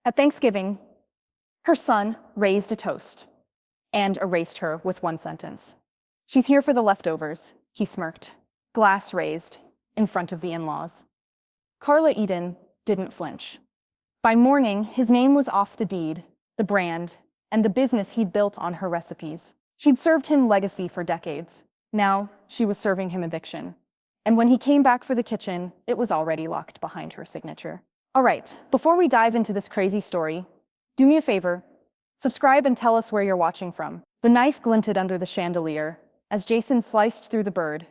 At Thanksgiving, her son raised a toast and erased her with one sentence. "She's here for the leftovers," he smirked, glass raised, in front of the in-laws. Carla Eden didn't flinch. By morning, his name was off the deed, the brand, and the business he'd built on her recipes. She'd served him legacy for decades. Now, she was serving him eviction. And when he came back for the kitchen, it was already locked behind her signature. All right, before we dive into this crazy story, do me a favor. Subscribe and tell us where you're watching from. The knife glinted under the chandelier as Jason sliced through the bird,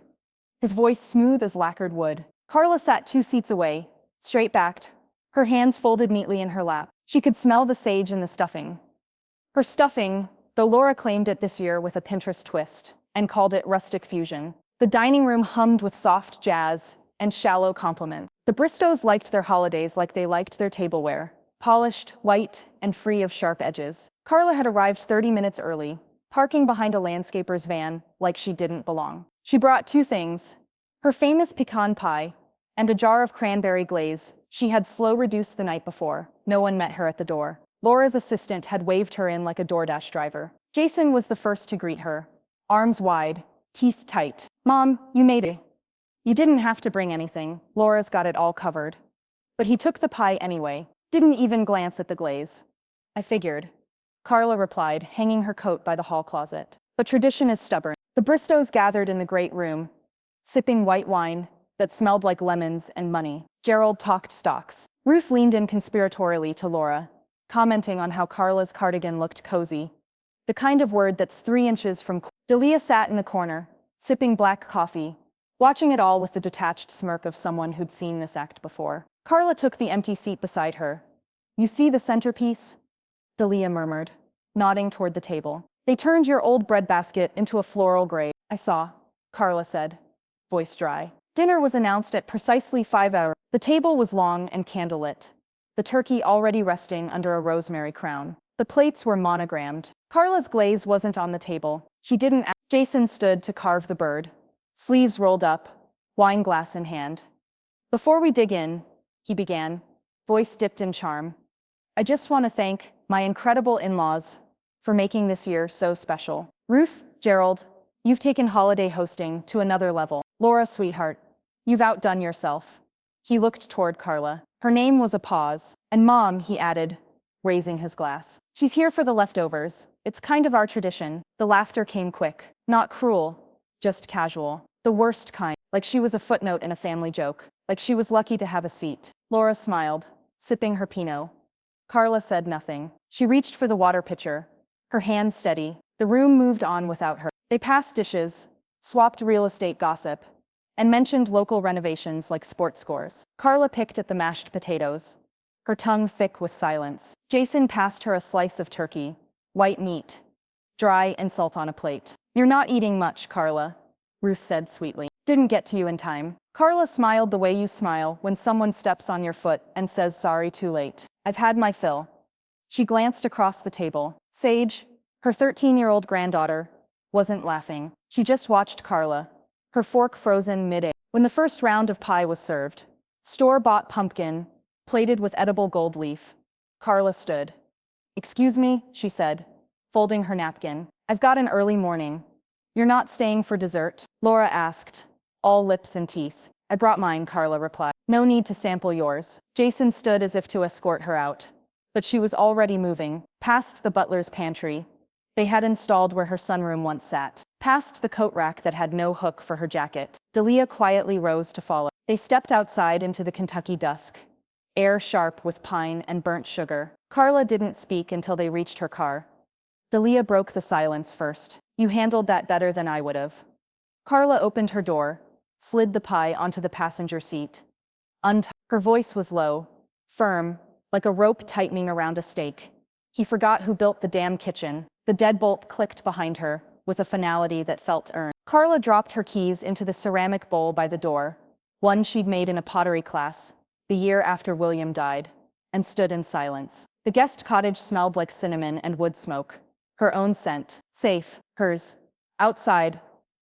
his voice smooth as lacquered wood. Carla sat 2 seats away, straight-backed, her hands folded neatly in her lap. She could smell the sage in the stuffing. Her stuffing, though Laura claimed it this year with a Pinterest twist and called it rustic fusion. The dining room hummed with soft jazz and shallow compliments. The Bristows liked their holidays like they liked their tableware, polished, white, and free of sharp edges. Carla had arrived 30 minutes early, parking behind a landscaper's van like she didn't belong. She brought 2 things, her famous pecan pie and a jar of cranberry glaze she had slow reduced the night before. No one met her at the door. Laura's assistant had waved her in like a DoorDash driver. Jason was the first to greet her, arms wide, teeth tight. "Mom, you made it. You didn't have to bring anything. Laura's got it all covered." But he took the pie anyway, didn't even glance at the glaze. "I figured," Carla replied, hanging her coat by the hall closet. But tradition is stubborn. The Bristows gathered in the great room, sipping white wine that smelled like lemons and money. Gerald talked stocks. Ruth leaned in conspiratorially to Laura, commenting on how Carla's cardigan looked cozy, the kind of word that's 3 inches from. Delia sat in the corner, sipping black coffee, watching it all with the detached smirk of someone who'd seen this act before. Carla took the empty seat beside her. "You see the centerpiece?" Delia murmured, nodding toward the table. "They turned your old breadbasket into a floral gray." "I saw," Carla said, voice dry. Dinner was announced at precisely 5 hours. The table was long and candlelit, the turkey already resting under a rosemary crown. The plates were monogrammed. Carla's glaze wasn't on the table. She didn't ask. Jason stood to carve the bird, sleeves rolled up, wine glass in hand. "Before we dig in," he began, voice dipped in charm, "I just want to thank my incredible in-laws for making this year so special. Ruth, Gerald, you've taken holiday hosting to another level. Laura, sweetheart, you've outdone yourself." He looked toward Carla. Her name was a pause. "And Mom," he added, raising his glass. "She's here for the leftovers. It's kind of our tradition." The laughter came quick. Not cruel, just casual. The worst kind. Like she was a footnote in a family joke. Like she was lucky to have a seat. Laura smiled, sipping her Pinot. Carla said nothing. She reached for the water pitcher, her hand steady. The room moved on without her. They passed dishes, swapped real estate gossip, and mentioned local renovations like sports scores. Carla picked at the mashed potatoes, her tongue thick with silence. Jason passed her a slice of turkey, white meat, dry and salt on a plate. "You're not eating much, Carla," Ruth said sweetly. "Didn't get to you in time." Carla smiled the way you smile when someone steps on your foot and says sorry too late. "I've had my fill." She glanced across the table. Sage, her 13-year-old granddaughter, wasn't laughing. She just watched Carla, her fork frozen mid-air. When the first round of pie was served, store-bought pumpkin, plated with edible gold leaf, Carla stood. "Excuse me," she said, folding her napkin. "I've got an early morning." "You're not staying for dessert?" Laura asked, all lips and teeth. "I brought mine," Carla replied. "No need to sample yours." Jason stood as if to escort her out, but she was already moving, past the butler's pantry they had installed where her sunroom once sat, past the coat rack that had no hook for her jacket. Delia quietly rose to follow. They stepped outside into the Kentucky dusk, air sharp with pine and burnt sugar. Carla didn't speak until they reached her car. Delia broke the silence first. "You handled that better than I would have." Carla opened her door, slid the pie onto the passenger seat. Her voice was low, firm, like a rope tightening around a stake. He forgot who built the damn kitchen. The deadbolt clicked behind her, with a finality that felt earned. Carla dropped her keys into the ceramic bowl by the door, one she'd made in a pottery class, the year after William died, and stood in silence. The guest cottage smelled like cinnamon and wood smoke. Her own scent, safe, hers. Outside,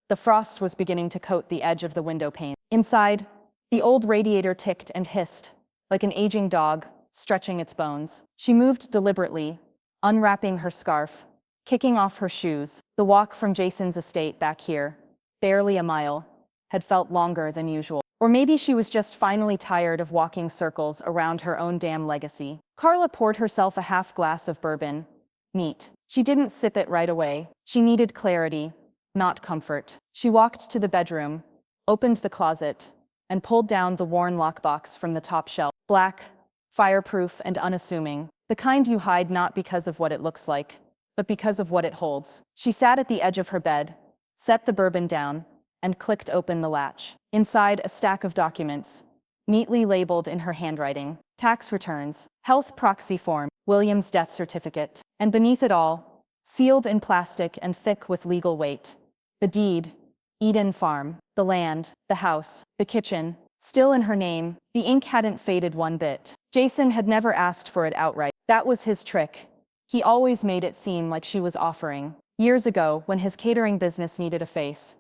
the frost was beginning to coat the edge of the window pane. Inside, the old radiator ticked and hissed, like an aging dog, stretching its bones. She moved deliberately, unwrapping her scarf, kicking off her shoes. The walk from Jason's estate back here, barely a mile, had felt longer than usual. Or maybe she was just finally tired of walking circles around her own damn legacy. Carla poured herself a half glass of bourbon. Neat. She didn't sip it right away. She needed clarity, not comfort. She walked to the bedroom, opened the closet, and pulled down the worn lockbox from the top shelf. Black, fireproof, and unassuming. The kind you hide not because of what it looks like, but because of what it holds. She sat at the edge of her bed, set the bourbon down, and clicked open the latch. Inside, a stack of documents, neatly labeled in her handwriting. Tax returns, health proxy form, William's death certificate. And beneath it all, sealed in plastic and thick with legal weight, the deed, Eden Farm, the land, the house, the kitchen, still in her name. The ink hadn't faded one bit. Jason had never asked for it outright. That was his trick. He always made it seem like she was offering. Years ago, when his catering business needed a face,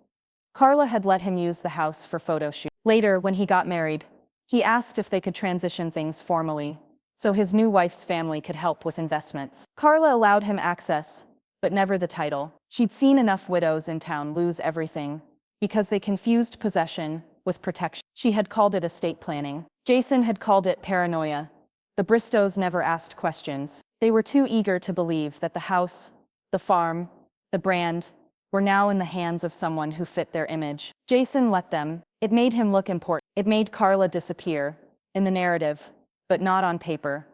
Carla had let him use the house for photo shoots. Later, when he got married, he asked if they could transition things formally, so his new wife's family could help with investments. Carla allowed him access, but never the title. She'd seen enough widows in town lose everything, because they confused possession with protection. She had called it estate planning. Jason had called it paranoia. The Bristows never asked questions. They were too eager to believe that the house, the farm, the brand, were now in the hands of someone who fit their image. Jason let them. It made him look important. It made Carla disappear, in the narrative, but not on paper.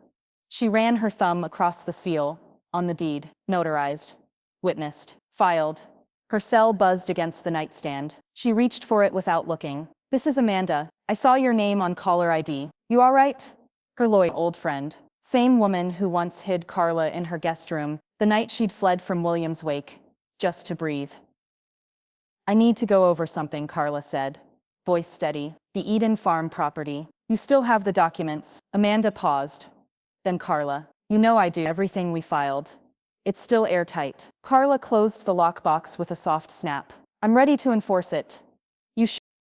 She ran her thumb across the seal, on the deed, notarized, witnessed, filed. Her cell buzzed against the nightstand. She reached for it without looking. "This is Amanda. I saw your name on caller ID. You all right?" Her lawyer, old friend. Same woman who once hid Carla in her guest room, the night she'd fled from William's wake, just to breathe. "I need to go over something," Carla said, voice steady. "The Eden Farm property. You still have the documents." Amanda paused. Then Carla. "You know I do. Everything we filed. It's still airtight." Carla closed the lockbox with a soft snap. "I'm ready to enforce it.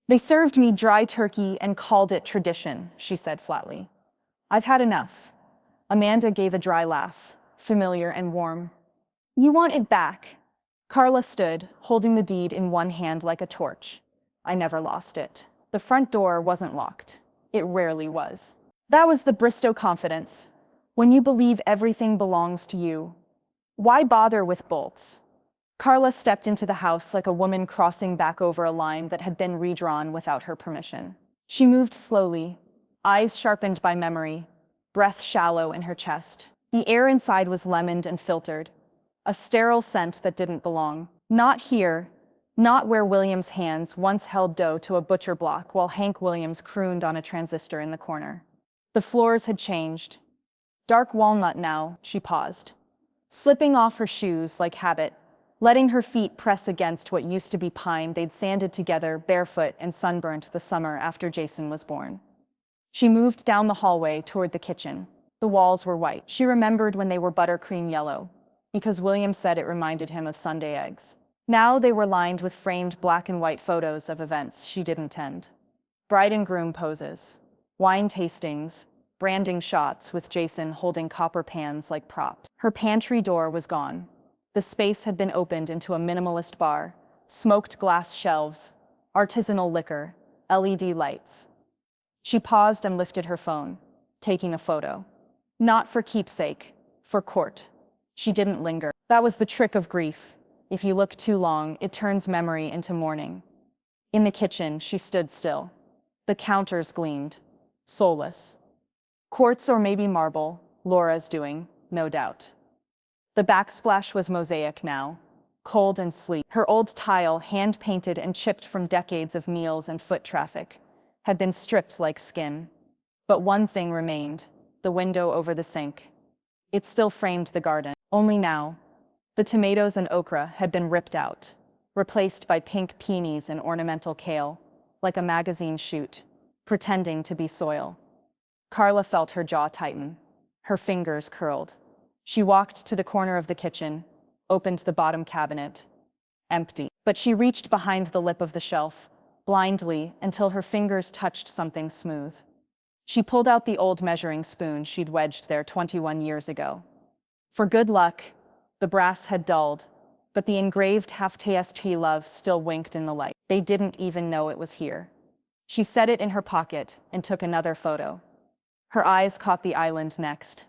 They served me dry turkey and called it tradition," she said flatly. "I've had enough." Amanda gave a dry laugh, familiar and warm. "You want it back?" Carla stood, holding the deed in one hand like a torch. "I never lost it. The front door wasn't locked. It rarely was." That was the Bristow confidence. When you believe everything belongs to you, why bother with bolts? Carla stepped into the house like a woman crossing back over a line that had been redrawn without her permission. She moved slowly, eyes sharpened by memory, breath shallow in her chest. The air inside was lemoned and filtered, a sterile scent that didn't belong. Not here, not where William's hands once held dough to a butcher block while Hank Williams crooned on a transistor in the corner. The floors had changed. Dark walnut now. She paused, slipping off her shoes like habit, letting her feet press against what used to be pine they'd sanded together barefoot and sunburnt the summer after Jason was born. She moved down the hallway toward the kitchen. The walls were white. She remembered when they were buttercream yellow, because William said it reminded him of Sunday eggs. Now they were lined with framed black and white photos of events she didn't attend. Bride and groom poses, wine tastings, branding shots with Jason holding copper pans like props. Her pantry door was gone. The space had been opened into a minimalist bar, smoked glass shelves, artisanal liquor, LED lights. She paused and lifted her phone, taking a photo. Not for keepsake, for court. She didn't linger. That was the trick of grief. If you look too long, it turns memory into mourning. In the kitchen, she stood still. The counters gleamed, soulless. Quartz or maybe marble, Laura's doing, no doubt. The backsplash was mosaic now, cold and sleek. Her old tile, hand-painted and chipped from decades of meals and foot traffic, had been stripped like skin. But one thing remained, the window over the sink. It still framed the garden. Only now, the tomatoes and okra had been ripped out, replaced by pink peonies and ornamental kale, like a magazine shoot, pretending to be soil. Carla felt her jaw tighten. Her fingers curled. She walked to the corner of the kitchen, opened the bottom cabinet. Empty. But she reached behind the lip of the shelf, blindly, until her fingers touched something smooth. She pulled out the old measuring spoon she'd wedged there 21 years ago. For good luck, the brass had dulled, but the engraved "Haftsp love" still winked in the light. They didn't even know it was here. She set it in her pocket and took another photo. Her eyes caught the island next.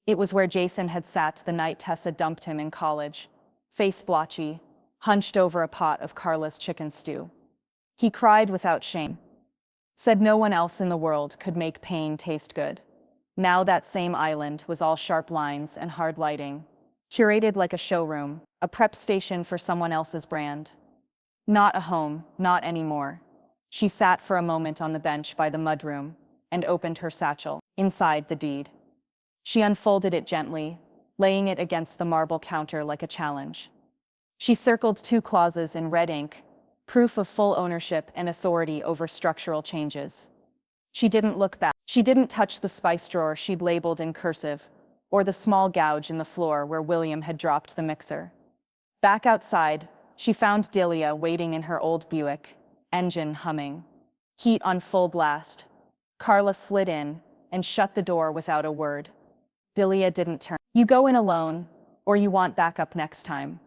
It was where Jason had sat the night Tessa dumped him in college, face blotchy, hunched over a pot of Carla's chicken stew. He cried without shame. Said no one else in the world could make pain taste good. Now that same island was all sharp lines and hard lighting, curated like a showroom, a prep station for someone else's brand. Not a home, not anymore. She sat for a moment on the bench by the mudroom and opened her satchel. Inside, the deed. She unfolded it gently, laying it against the marble counter like a challenge. She circled 2 clauses in red ink, proof of full ownership and authority over structural changes. She didn't look back. She didn't touch the spice drawer she'd labeled in cursive, or the small gouge in the floor where William had dropped the mixer. Back outside, she found Delia waiting in her old Buick, engine humming. Heat on full blast. Carla slid in and shut the door without a word. Delia didn't turn. "You go in alone, or you want backup next time."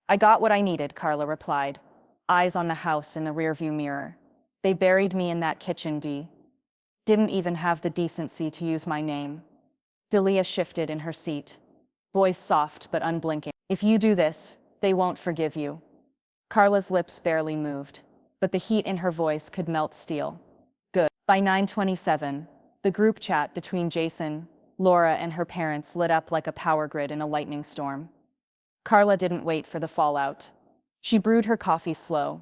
"I got what I needed," Carla replied, eyes on the house in the rearview mirror. "They buried me in that kitchen, Dee. Didn't even have the decency to use my name." Delia shifted in her seat, voice soft but unblinking. "If you do this, they won't forgive you." Carla's lips barely moved, but the heat in her voice could melt steel. "Good." By 9:27, the group chat between Jason, Laura, and her parents lit up like a power grid in a lightning storm. Carla didn't wait for the fallout. She brewed her coffee slow,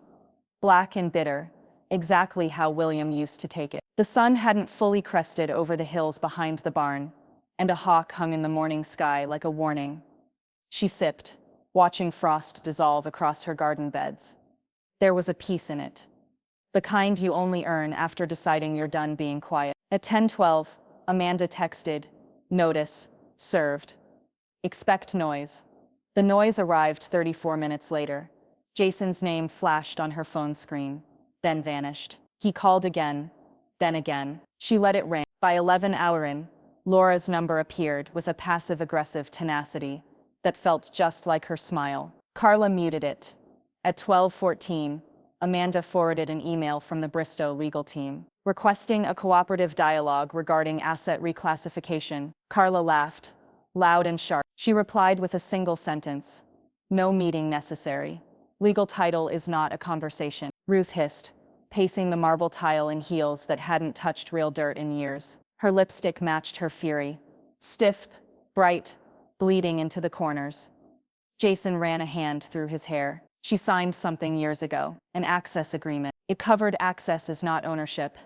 black and bitter, exactly how William used to take it. The sun hadn't fully crested over the hills behind the barn, and a hawk hung in the morning sky like a warning. She sipped, watching frost dissolve across her garden beds. There was a peace in it, the kind you only earn after deciding you're done being quiet. At 10:12, Amanda texted, "Notice, served. Expect noise." The noise arrived 34 minutes later. Jason's name flashed on her phone screen, then vanished. He called again, then again. She let it ring. By 11 hours in, Laura's number appeared with a passive-aggressive tenacity that felt just like her smile. Carla muted it. At 12:14, Amanda forwarded an email from the Bristow legal team, requesting a cooperative dialogue regarding asset reclassification. Carla laughed, loud and sharp. She replied with a single sentence, "No meeting necessary. Legal title is not a conversation." Ruth hissed, pacing the marble tile in heels that hadn't touched real dirt in years. Her lipstick matched her fury, stiff, bright, bleeding into the corners. Jason ran a hand through his hair. "She signed something years ago, an access agreement. It covered access as not ownership."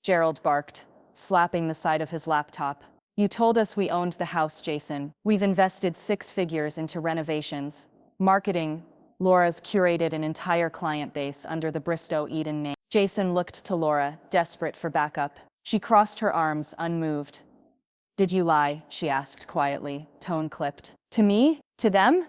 Gerald barked, slapping the side of his laptop. "You told us we owned the house, Jason. We've invested 6 figures into renovations, marketing." Laura's curated an entire client base under the Bristow Eden name. Jason looked to Laura, desperate for backup. She crossed her arms, unmoved. "Did you lie?" she asked quietly, tone clipped. "To me? To them?"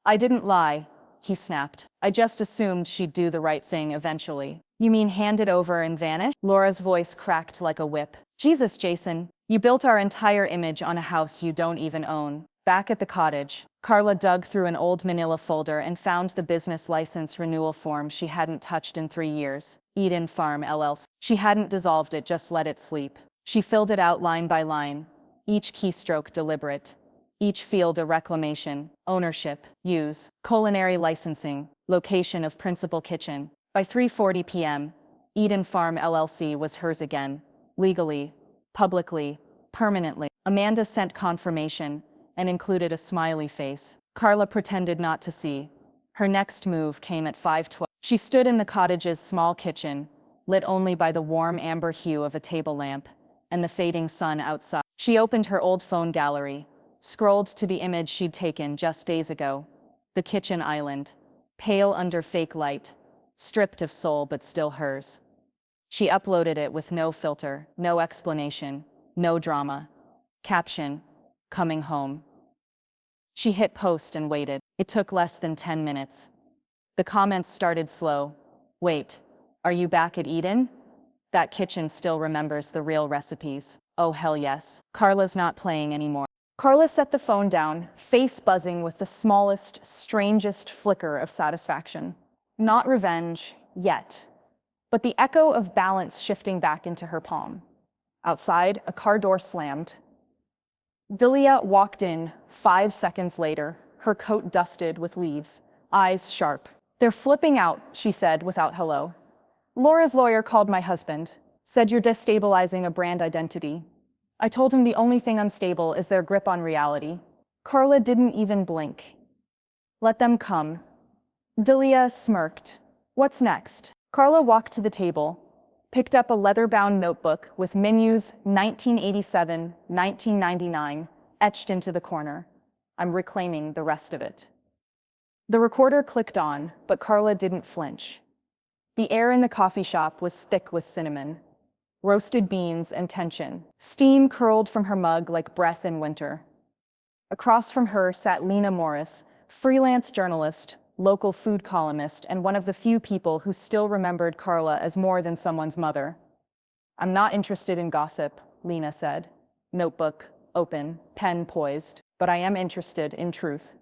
"I didn't lie," he snapped. "I just assumed she'd do the right thing eventually." "You mean hand it over and vanish?" Laura's voice cracked like a whip. "Jesus, Jason, you built our entire image on a house you don't even own." Back at the cottage, Carla dug through an old manila folder and found the business license renewal form she hadn't touched in 3 years. Eden Farm LLC. She hadn't dissolved it, just let it sleep. She filled it out line by line, each keystroke deliberate, each field a reclamation, ownership, use, culinary licensing, location of principal kitchen. By 3:40 p.m., Eden Farm LLC was hers again, legally, publicly, permanently. Amanda sent confirmation and included a smiley face. Carla pretended not to see. Her next move came at 5:12. She stood in the cottage's small kitchen, lit only by the warm amber hue of a table lamp and the fading sun outside. She opened her old phone gallery, scrolled to the image she'd taken just days ago. The kitchen island, pale under fake light, stripped of soul but still hers. She uploaded it with no filter, no explanation, no drama. Caption, "Coming home." She hit post and waited. It took less than 10 minutes. The comments started slow. "Wait, are you back at Eden?" That kitchen still remembers the real recipes. Oh, hell yes. Carla's not playing anymore. Carla set the phone down, face buzzing with the smallest, strangest flicker of satisfaction. Not revenge, yet, but the echo of balance shifting back into her palm. Outside, a car door slammed. Delia walked in 5 seconds later, her coat dusted with leaves, eyes sharp. "They're flipping out," she said without hello. "Laura's lawyer called my husband, said you're destabilizing a brand identity. I told him the only thing unstable is their grip on reality." Carla didn't even blink. "Let them come." Delia smirked. "What's next?" Carla walked to the table, picked up a leather-bound notebook with menus 1987, 1999 etched into the corner. "I'm reclaiming the rest of it." The recorder clicked on, but Carla didn't flinch. The air in the coffee shop was thick with cinnamon, roasted beans, and tension. Steam curled from her mug like breath in winter. Across from her sat Lena Morris, freelance journalist, local food columnist, and one of the few people who still remembered Carla as more than someone's mother. "I'm not interested in gossip," Lena said, notebook open, pen poised, "but I am interested in truth."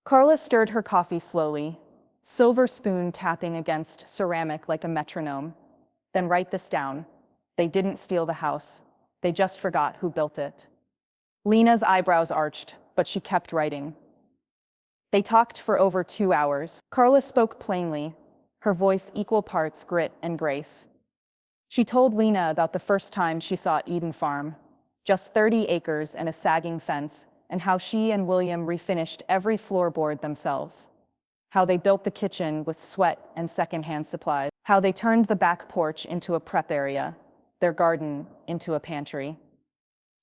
Carla stirred her coffee slowly, silver spoon tapping against ceramic like a metronome. "Then write this down. They didn't steal the house. They just forgot who built it." Lena's eyebrows arched, but she kept writing. They talked for over 2 hours. Carla spoke plainly, her voice equal parts grit and grace. She told Lena about the first time she saw Eden Farm, just 30 acres and a sagging fence, and how she and William refinished every floorboard themselves. How they built the kitchen with sweat and secondhand supplies. How they turned the back porch into a prep area, their garden into a pantry.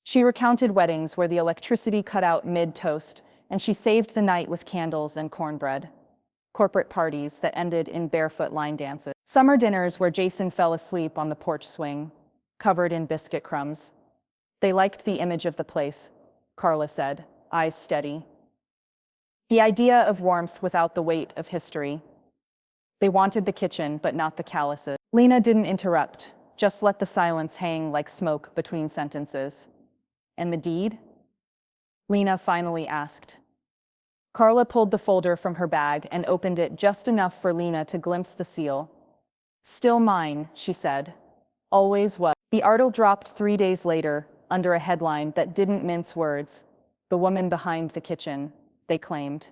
She recounted weddings where the electricity cut out mid-toast, and she saved the night with candles and cornbread. Corporate parties that ended in barefoot line dances. Summer dinners where Jason fell asleep on the porch swing, covered in biscuit crumbs. They liked the image of the place, Carla said, eyes steady. The idea of warmth without the weight of history. They wanted the kitchen, but not the calluses. Lena didn't interrupt, just let the silence hang like smoke between sentences. "And the deed?" Lena finally asked. Carla pulled the folder from her bag and opened it just enough for Lena to glimpse the seal. "Still mine," she said. "Always was." The article dropped 3 days later, under a headline that didn't mince words. "The woman behind the kitchen," they claimed.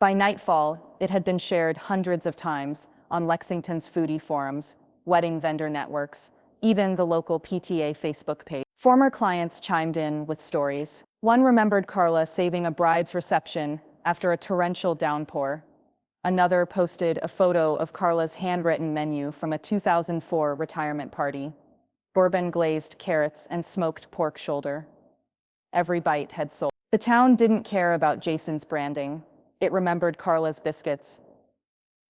By nightfall, it had been shared hundreds of times on Lexington's foodie forums, wedding vendor networks, even the local PTA Facebook page. Former clients chimed in with stories. One remembered Carla saving a bride's reception after a torrential downpour. Another posted a photo of Carla's handwritten menu from a 2004 retirement party: bourbon-glazed carrots and smoked pork shoulder. Every bite had sold. The town didn't care about Jason's branding. It remembered Carla's biscuits.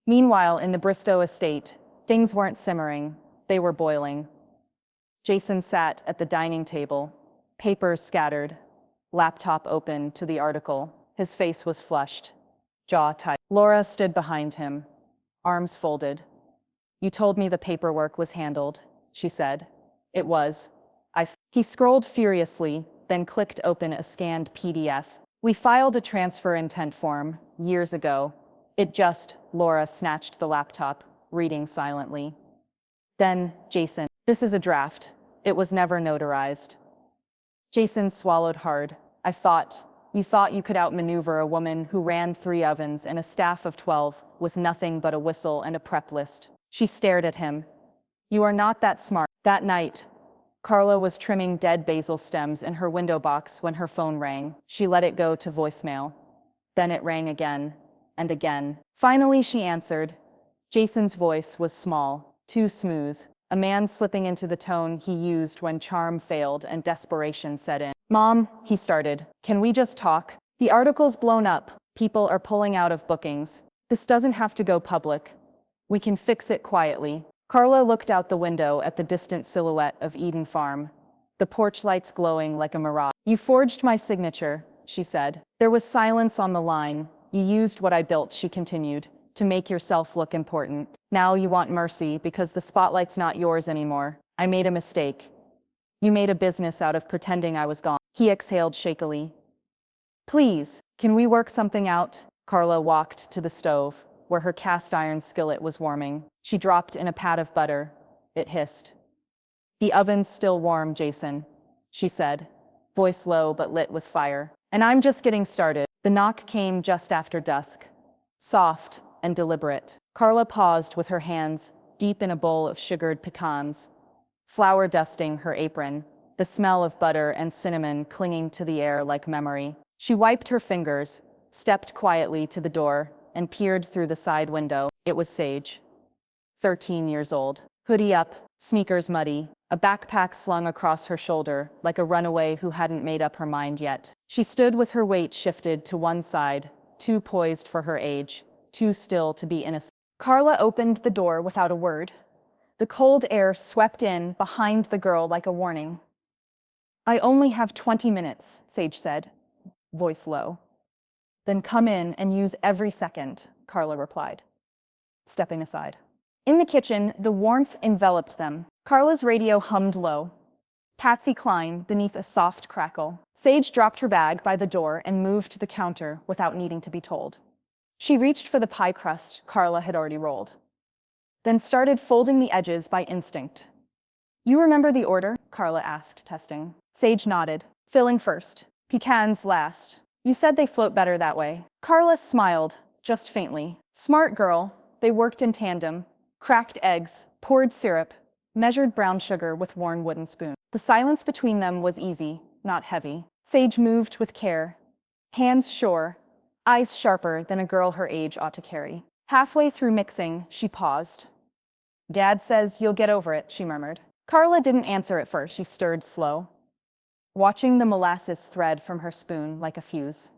Meanwhile, in the Bristow estate, things weren't simmering, they were boiling. Jason sat at the dining table, papers scattered, laptop open to the article. His face was flushed, jaw tight. Laura stood behind him, arms folded. "You told me the paperwork was handled," she said. "It was. He scrolled furiously, then clicked open a scanned PDF. "We filed a transfer intent form years ago. Laura snatched the laptop, reading silently. "Then, Jason, this is a draft. It was never notarized." Jason swallowed hard. You thought you could outmaneuver a woman who ran 3 ovens and a staff of 12 with nothing but a whistle and a prep list." She stared at him. "You are not that smart." That night, Carla was trimming dead basil stems in her window box when her phone rang. She let it go to voicemail. Then it rang again and again. Finally, she answered. Jason's voice was small, too smooth, a man slipping into the tone he used when charm failed and desperation set in. "Mom," he started, "can we just talk? The article's blown up. People are pulling out of bookings. This doesn't have to go public. We can fix it quietly." Carla looked out the window at the distant silhouette of Eden Farm, the porch lights glowing like a mirage. "You forged my signature," she said. There was silence on the line. "You used what I built," she continued, to make yourself look important. Now you want mercy because the spotlight's not yours anymore. I made a mistake. You made a business out of pretending I was gone. He exhaled shakily. Please, can we work something out? Carla walked to the stove, where her cast iron skillet was warming. She dropped in a pat of butter. It hissed. The oven's still warm, Jason, she said, voice low but lit with fire. And I'm just getting started. The knock came just after dusk, soft and deliberate. Carla paused with her hands deep in a bowl of sugared pecans, flour dusting her apron, the smell of butter and cinnamon clinging to the air like memory. She wiped her fingers, stepped quietly to the door, and peered through the side window. It was Sage, 13 years old, hoodie up, sneakers muddy, a backpack slung across her shoulder like a runaway who hadn't made up her mind yet. She stood with her weight shifted to one side, too poised for her age, too still to be innocent. Carla opened the door without a word. The cold air swept in behind the girl like a warning. I only have 20 minutes, Sage said, voice low. Then come in and use every second, Carla replied, stepping aside. In the kitchen, the warmth enveloped them. Carla's radio hummed low. Patsy Cline beneath a soft crackle. Sage dropped her bag by the door and moved to the counter without needing to be told. She reached for the pie crust Carla had already rolled, then started folding the edges by instinct. You remember the order? Carla asked, testing. Sage nodded. Filling first, pecans last. You said they float better that way. Carla smiled, just faintly. Smart girl. They worked in tandem. Cracked eggs, poured syrup, measured brown sugar with worn wooden spoon. The silence between them was easy, not heavy. Sage moved with care, hands sure, eyes sharper than a girl her age ought to carry. Halfway through mixing, she paused. Dad says you'll get over it, she murmured. Carla didn't answer at first. She stirred slow, watching the molasses thread from her spoon like a fuse.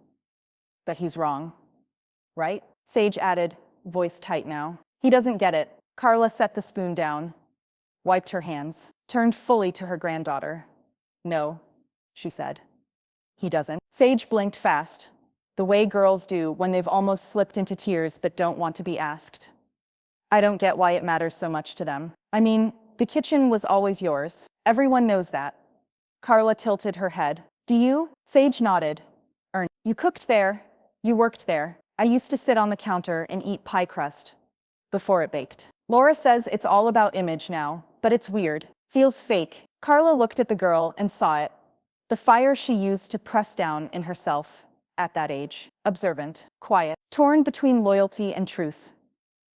But he's wrong, right? Sage added, voice tight now. He doesn't get it. Carla set the spoon down, wiped her hands, turned fully to her granddaughter. No, she said. He doesn't. Sage blinked fast, the way girls do when they've almost slipped into tears but don't want to be asked. I don't get why it matters so much to them. I mean, the kitchen was always yours. Everyone knows that. Carla tilted her head. Do you? Sage nodded. You cooked there. You worked there. I used to sit on the counter and eat pie crust before it baked. Laura says it's all about image now, but it's weird. Feels fake. Carla looked at the girl and saw it. The fire she used to press down in herself at that age. Observant, quiet, torn between loyalty and truth.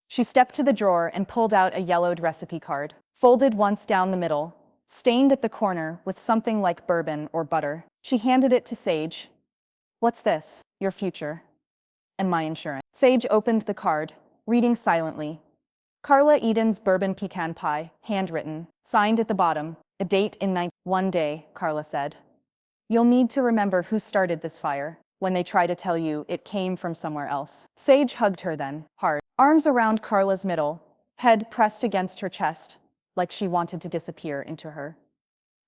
She stepped to the drawer and pulled out a yellowed recipe card, folded once down the middle, stained at the corner with something like bourbon or butter. She handed it to Sage. What's this? Your future. And my insurance. Sage opened the card, reading silently. Carla Eden's bourbon pecan pie, handwritten, signed at the bottom, a date in one day, Carla said. You'll need to remember who started this fire when they try to tell you it came from somewhere else. Sage hugged her then, hard, arms around Carla's middle, head pressed against her chest, like she wanted to disappear into her.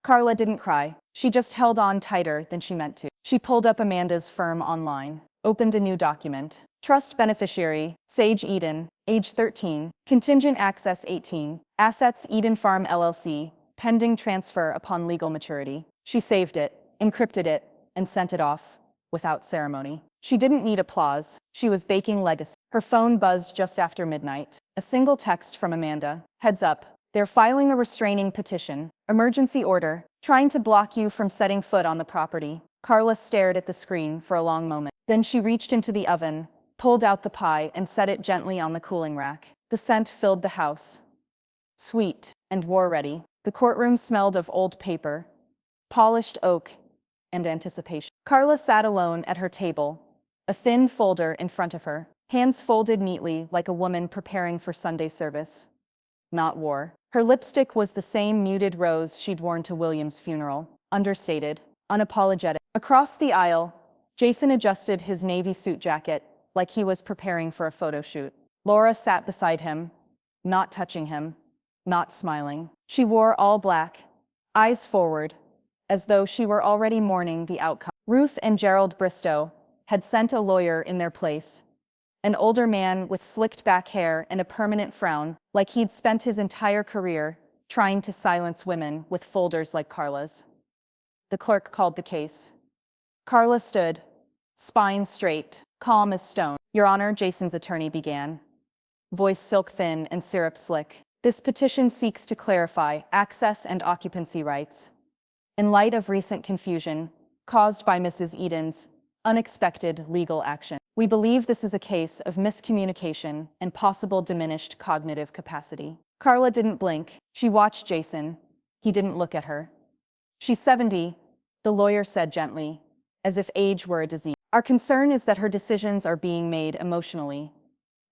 Carla didn't cry. She just held on tighter than she meant to. She pulled up Amanda's firm online, opened a new document. Trust beneficiary, Sage Eden, age 13, contingent access 18, assets Eden Farm LLC, pending transfer upon legal maturity. She saved it, encrypted it, and sent it off, without ceremony. She didn't need applause. She was baking legacy. Her phone buzzed just after midnight. A single text from Amanda. Heads up, they're filing a restraining petition. Emergency order, trying to block you from setting foot on the property. Carla stared at the screen for a long moment. Then she reached into the oven, pulled out the pie and set it gently on the cooling rack. The scent filled the house. Sweet and war-ready. The courtroom smelled of old paper, polished oak, and anticipation. Carla sat alone at her table, a thin folder in front of her, hands folded neatly like a woman preparing for Sunday service. Not war. Her lipstick was the same muted rose she'd worn to William's funeral, understated, unapologetic. Across the aisle, Jason adjusted his navy suit jacket like he was preparing for a photo shoot. Laura sat beside him, not touching him, not smiling. She wore all black, eyes forward, as though she were already mourning the outcome. Ruth and Gerald Bristow had sent a lawyer in their place, An older man with slicked back hair and a permanent frown, like he'd spent his entire career trying to silence women with folders like Carla's. The clerk called the case. Carla stood, spine straight, calm as stone. "Your Honor," Jason's attorney began, voice silk-thin and syrup-slick. "This petition seeks to clarify access and occupancy rights. In light of recent confusion caused by Mrs. Eden's unexpected legal action, we believe this is a case of miscommunication and possible diminished cognitive capacity." Carla didn't blink. She watched Jason. He didn't look at her. "She's 70, the lawyer said gently, as if age were a disease. "Our concern is that her decisions are being made emotionally,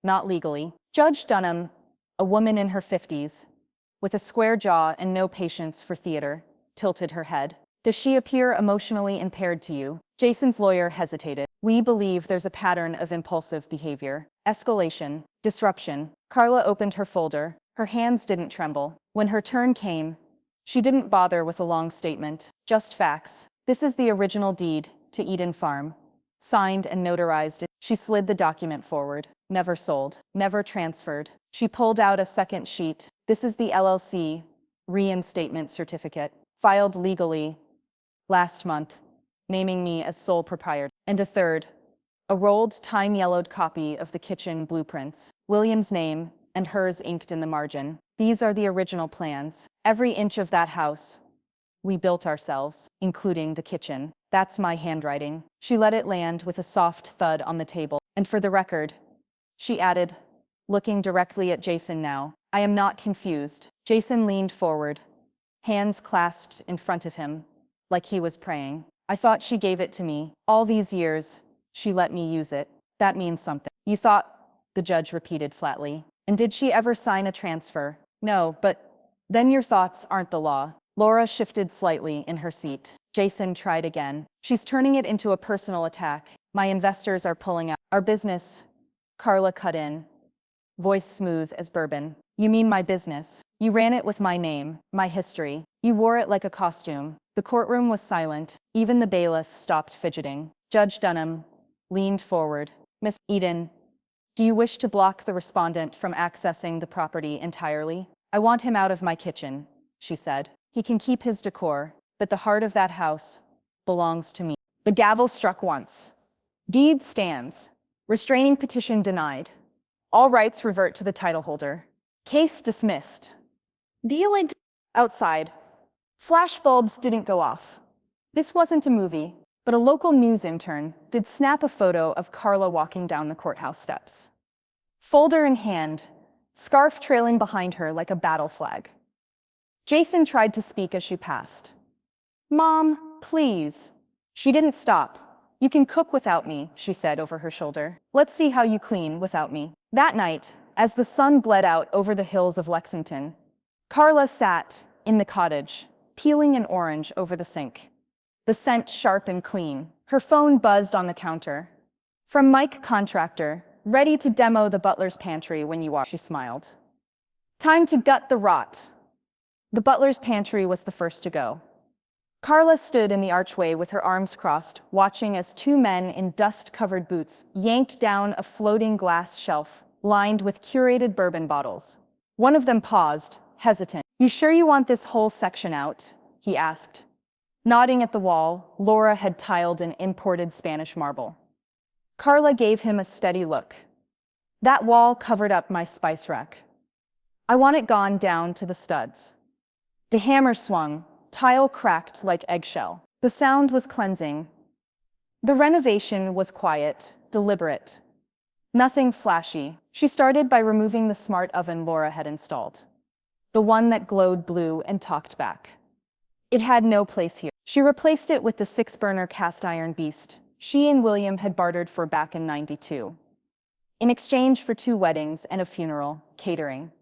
not legally." Judge Dunham, a woman in her 50s, with a square jaw and no patience for theater, tilted her head. "Does she appear emotionally impaired to you?" Jason's lawyer hesitated. "We believe there's a pattern of impulsive behavior, escalation, disruption." Carla opened her folder. Her hands didn't tremble. When her turn came, she didn't bother with a long statement, just facts. "This is the original deed to Eden Farm, signed and notarized." She slid the document forward. "Never sold, never transferred." She pulled out a second sheet. "This is the LLC reinstatement certificate, filed legally last month, naming me as sole proprietor." And a third, a rolled, time-yellowed copy of the kitchen blueprints, William's name and hers inked in the margin. "These are the original plans. Every inch of that house we built ourselves, including the kitchen. That's my handwriting." She let it land with a soft thud on the table. "And for the record," she added, looking directly at Jason now, "I am not confused." Jason leaned forward, hands clasped in front of him, like he was praying. "I thought she gave it to me. All these years, she let me use it. That means something." "You thought," the judge repeated flatly. "And did she ever sign a transfer?" "No, but then your thoughts aren't the law." Laura shifted slightly in her seat. Jason tried again. "She's turning it into a personal attack. My investors are pulling out. Our business." Carla cut in, voice smooth as bourbon. "You mean my business? You ran it with my name, my history. You wore it like a costume." The courtroom was silent. Even the bailiff stopped fidgeting. Judge Dunham leaned forward. "Miss Eden, do you wish to block the respondent from accessing the property entirely?" "I want him out of my kitchen," she said. "He can keep his decor, but the heart of that house belongs to me." The gavel struck once. Deed stands. Restraining petition denied. All rights revert to the title holder. Case dismissed. Deal into outside. Flashbulbs didn't go off. This wasn't a movie, but a local news intern did snap a photo of Carla walking down the courthouse steps. Folder in hand, scarf trailing behind her like a battle flag. Jason tried to speak as she passed. "Mom, please." She didn't stop. "You can cook without me," she said over her shoulder. "Let's see how you clean without me." That night, as the sun bled out over the hills of Lexington, Carla sat in the cottage, peeling an orange over the sink. The scent sharp and clean. Her phone buzzed on the counter. "From Mike Contractor, ready to demo the butler's pantry when you are," she smiled. "Time to gut the rot." The butler's pantry was the first to go. Carla stood in the archway with her arms crossed, watching as two men in dust-covered boots yanked down a floating glass shelf lined with curated bourbon bottles. One of them paused, hesitant. "You sure you want this whole section out?" he asked. Nodding at the wall, Laura had tiled in imported Spanish marble. Carla gave him a steady look. "That wall covered up my spice rack. I want it gone down to the studs." The hammer swung, tile cracked like eggshell. The sound was cleansing. The renovation was quiet, deliberate. Nothing flashy. She started by removing the smart oven Laura had installed. The one that glowed blue and talked back. It had no place here. She replaced it with the 6-burner cast iron beast she and William had bartered for back in '92. In exchange for 2 weddings and a funeral, catering.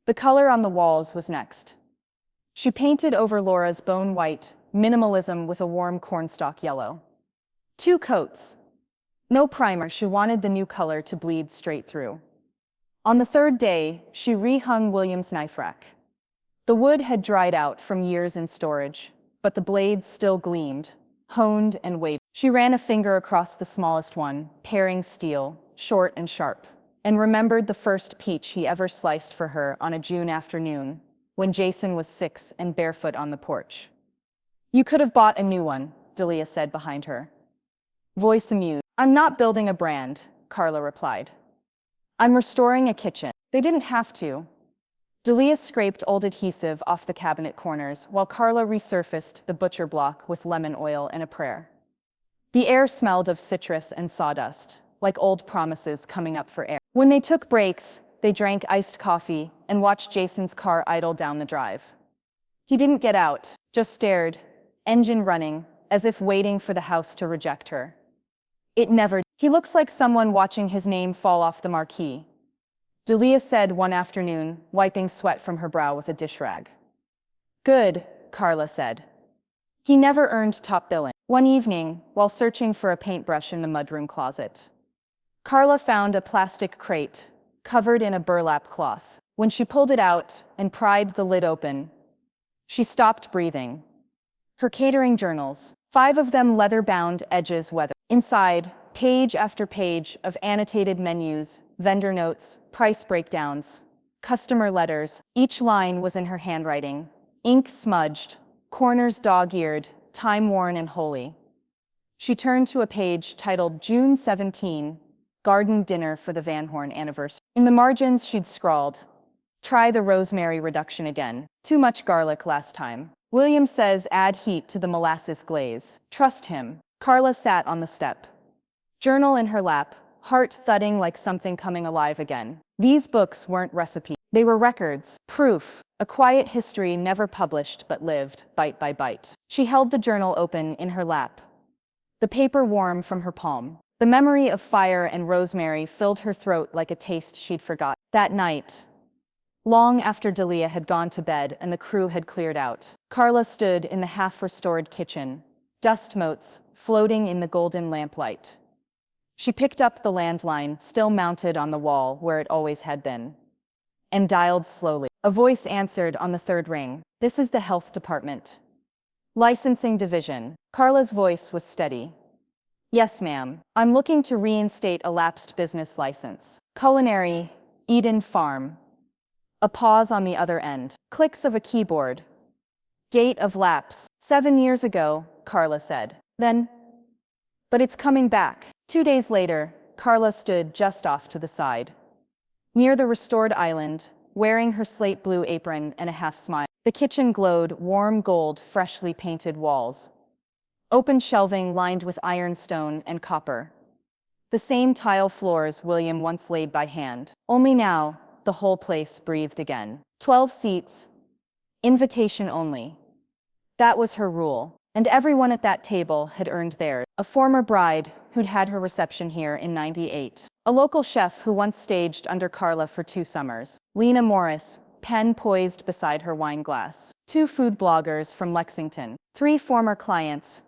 The color on the walls was next. She painted over Laura's bone white, minimalism with a warm cornstalk yellow. 2 coats. No primer, she wanted the new color to bleed straight through. On the 3rd day, she rehung William's knife rack. The wood had dried out from years in storage, but the blades still gleamed, honed and wavy. She ran a finger across the smallest one, paring steel, short and sharp, and remembered the first peach he ever sliced for her on a June afternoon, when Jason was 6 and barefoot on the porch. "You could have bought a new one," Delia said behind her. Voice amused. "I'm not building a brand," Carla replied. "I'm restoring a kitchen." They didn't have to. Delia scraped old adhesive off the cabinet corners while Carla resurfaced the butcher block with lemon oil and a prayer. The air smelled of citrus and sawdust, like old promises coming up for air. When they took breaks, they drank iced coffee and watched Jason's car idle down the drive. He didn't get out, just stared, engine running, as if waiting for the house to reject her. It never. "He looks like someone watching his name fall off the marquee," Delia said one afternoon, wiping sweat from her brow with a dish rag. "Good," Carla said. "He never earned top billing." One evening, while searching for a paintbrush in the mudroom closet, Carla found a plastic crate covered in a burlap cloth. When she pulled it out and pried the lid open, she stopped breathing. Her catering journals, 5 of them leather-bound, edges weathered. Inside, page after page of annotated menus, vendor notes, price breakdowns, customer letters. Each line was in her handwriting, ink smudged, corners dog-eared, time-worn and holy. She turned to a page titled June 17, Garden Dinner for the Van Horn Anniversary. In the margins she'd scrawled, "Try the rosemary reduction again. Too much garlic last time. William says add heat to the molasses glaze. Trust him." Carla sat on the step, journal in her lap, heart thudding like something coming alive again. These books weren't recipes. They were records, proof, a quiet history never published but lived, bite by bite. She held the journal open in her lap, the paper warm from her palm. The memory of fire and rosemary filled her throat like a taste she'd forgot. That night, long after Delia had gone to bed and the crew had cleared out, Carla stood in the half-restored kitchen, dust motes floating in the golden lamplight. She picked up the landline, still mounted on the wall where it always had been, and dialed slowly. A voice answered on the 3rd ring. "This is the health department. Licensing division." Carla's voice was steady. "Yes, ma'am. I'm looking to reinstate a lapsed business license. Culinary, Eden Farm." A pause on the other end. Clicks of a keyboard. "Date of lapse. 7 years ago," Carla said. "Then, but it's coming back." 2 days later, Carla stood just off to the side, near the restored island, wearing her slate blue apron and a half smile. The kitchen glowed warm gold, freshly painted walls, open shelving lined with ironstone and copper. The same tile floors William once laid by hand. Only now, the whole place breathed again. 12 seats, invitation only. That was her rule, and everyone at that table had earned theirs. A former bride who'd had her reception here in '98. A local chef who once staged under Carla for 2 summers. Lena Morris, pen poised beside her wine glass. 2 food bloggers from Lexington. 3 former clients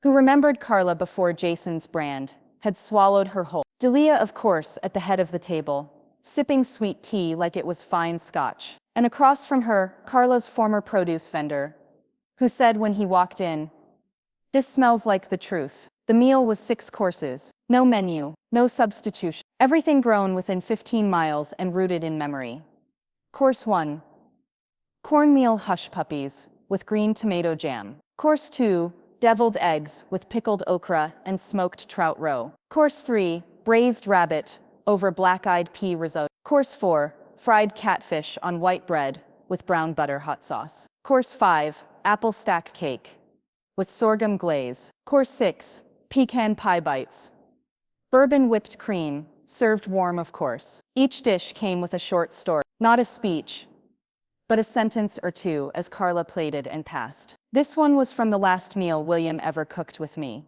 who remembered Carla before Jason's brand had swallowed her whole. Delia, of course, at the head of the table, sipping sweet tea like it was fine scotch. And across from her, Carla's former produce vendor, who said when he walked in, "This smells like the truth." The meal was 6 courses, no menu, no substitution, everything grown within 15 miles and rooted in memory. Course 1, cornmeal hush puppies with green tomato jam. Course 2, deviled eggs with pickled okra and smoked trout roe. Course 3, braised rabbit over black-eyed pea risotto. Course 4, fried catfish on white bread with brown butter hot sauce. Course 5, apple stack cake with sorghum glaze. Course 6, pecan pie bites. Bourbon whipped cream, served warm of course. Each dish came with a short story, not a speech, but a sentence or two as Carla plated and passed. "This one was from the last meal William ever cooked with me.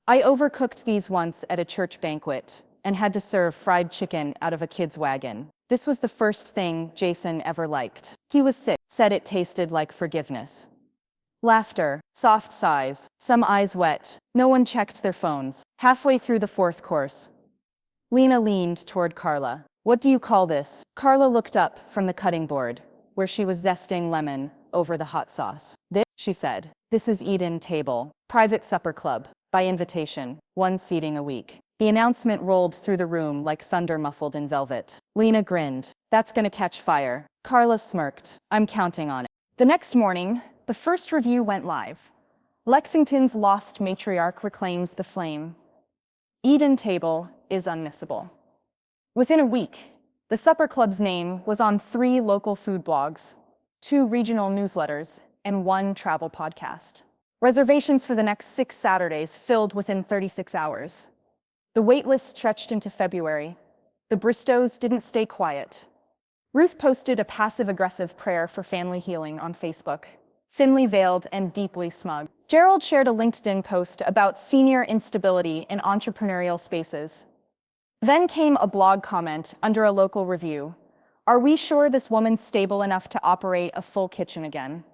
I overcooked these once at a church banquet and had to serve fried chicken out of a kid's wagon. This was the first thing Jason ever liked. He was sick, said it tasted like forgiveness." Laughter, soft sighs, some eyes wet. No one checked their phones. Halfway through the 4th course, Lena leaned toward Carla. "What do you call this?" Carla looked up from the cutting board, where she was zesting lemon over the hot sauce. "This," she said. "This is Eden Table, private supper club, by invitation, 1 seating a week." The announcement rolled through the room like thunder muffled in velvet. Lena grinned. That's gonna catch fire. Carla smirked. I'm counting on it. The next morning, the first review went live. Lexington's lost matriarch reclaims the flame. Eden Table is unmissable. Within a week, the Supper Club's name was on 3 local food blogs, 2 regional newsletters, and 1 travel podcast. Reservations for the next 6 Saturdays filled within 36 hours. The waitlist stretched into February. The Bristows didn't stay quiet. Ruth posted a passive-aggressive prayer for family healing on Facebook, thinly veiled and deeply smug. Gerald shared a LinkedIn post about senior instability in entrepreneurial spaces. Then came a blog comment under a local review. Are we sure this woman's stable enough to operate a full kitchen again?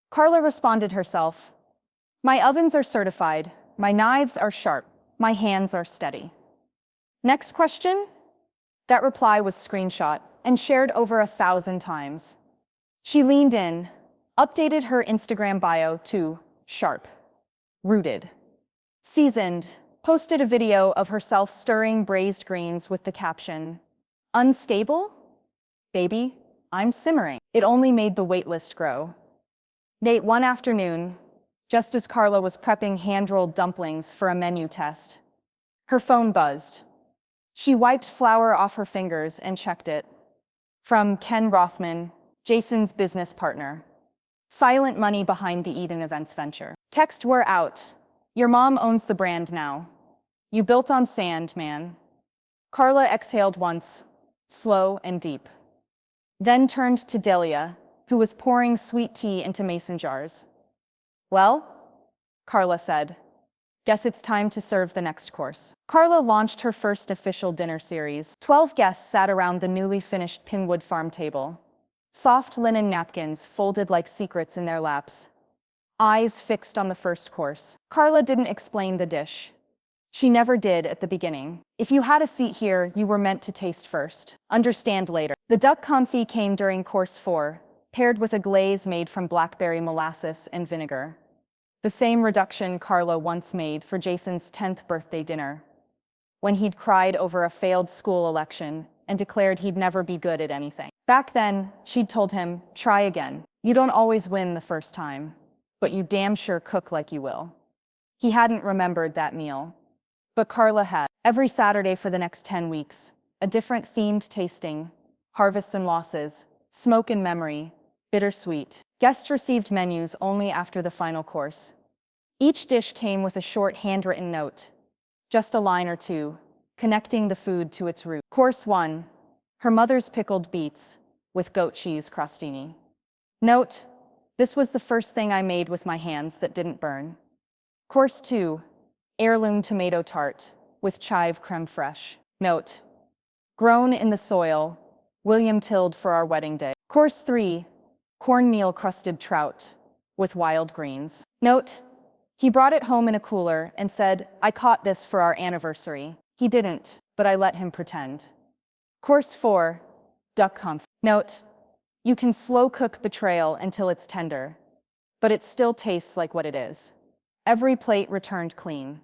Carla responded herself, my ovens are certified, my knives are sharp, my hands are steady. Next question? That reply was screenshot and shared over 1,000 times. She leaned in, updated her Instagram bio to sharp, rooted, seasoned, posted a video of herself stirring braised greens with the caption, unstable? Baby, I'm simmering. It only made the waitlist grow. Late one afternoon, just as Carla was prepping hand-rolled dumplings for a menu test, her phone buzzed. She wiped flour off her fingers and checked it. From Ken Rothman, Jason's business partner. Silent money behind the Eden Events venture. Text, we're out. Your mom owns the brand now. You built on sand, man. Carla exhaled once, slow and deep. Then turned to Delia, who was pouring sweet tea into mason jars. Well, Carla said, guess it's time to serve the next course. Carla launched her first official dinner series. 12 guests sat around the newly finished Pinwood Farm table. Soft linen napkins folded like secrets in their laps. Eyes fixed on the first course. Carla didn't explain the dish. She never did at the beginning. If you had a seat here, you were meant to taste first. Understand later. The duck confit came during course 4, paired with a glaze made from blackberry molasses and vinegar. The same reduction Carla once made for Jason's 10th birthday dinner, when he'd cried over a failed school election and declared he'd never be good at anything. Back then, she'd told him, try again. You don't always win the first time, but you damn sure cook like you will. He hadn't remembered that meal, but Carla had. Every Saturday for the next 10 weeks, a different themed tasting, harvests and losses, smoke and memory, bittersweet. Guests received menus only after the final course. Each dish came with a short handwritten note, just a line or two, connecting the food to its root. Course 1, her mother's pickled beets with goat cheese crostini. Note, this was the first thing I made with my hands that didn't burn. Course 2, heirloom tomato tart with chive creme fraiche. Note, grown in the soil, William tilled for our wedding day. Course 3, cornmeal crusted trout with wild greens. Note, he brought it home in a cooler and said, I caught this for our anniversary. He didn't, but I let him pretend. Course 4, duck confit. Note, you can slow cook betrayal until it's tender, but it still tastes like what it is. Every plate returned clean.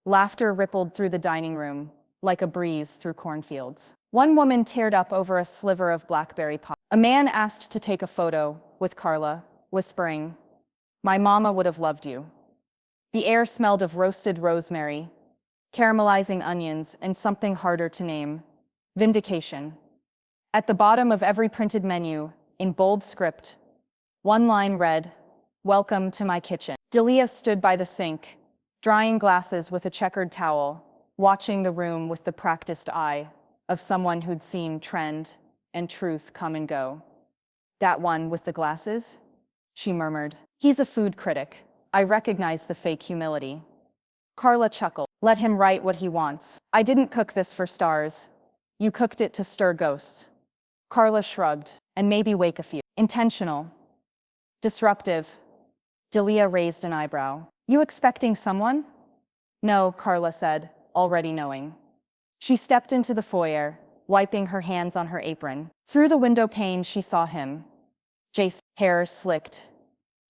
Laughter rippled through the dining room, like a breeze through cornfields. One woman teared up over a sliver of blackberry pie. A man asked to take a photo with Carla, whispering, my mama would have loved you. The air smelled of roasted rosemary, caramelizing onions, and something harder to name, vindication. At the bottom of every printed menu, in bold script, one line read, welcome to my kitchen. Delia stood by the sink, drying glasses with a checkered towel, watching the room with the practiced eye of someone who'd seen trend and truth come and go. That one with the glasses? She murmured. He's a food critic. I recognize the fake humility. Carla chuckled. Let him write what he wants. I didn't cook this for stars. You cooked it to stir ghosts. Carla shrugged, and maybe wake a few. Intentional. Disruptive. Delia raised an eyebrow. You expecting someone? No, Carla said, already knowing. She stepped into the foyer, wiping her hands on her apron. Through the window pane, she saw him. Jason, hair slicked,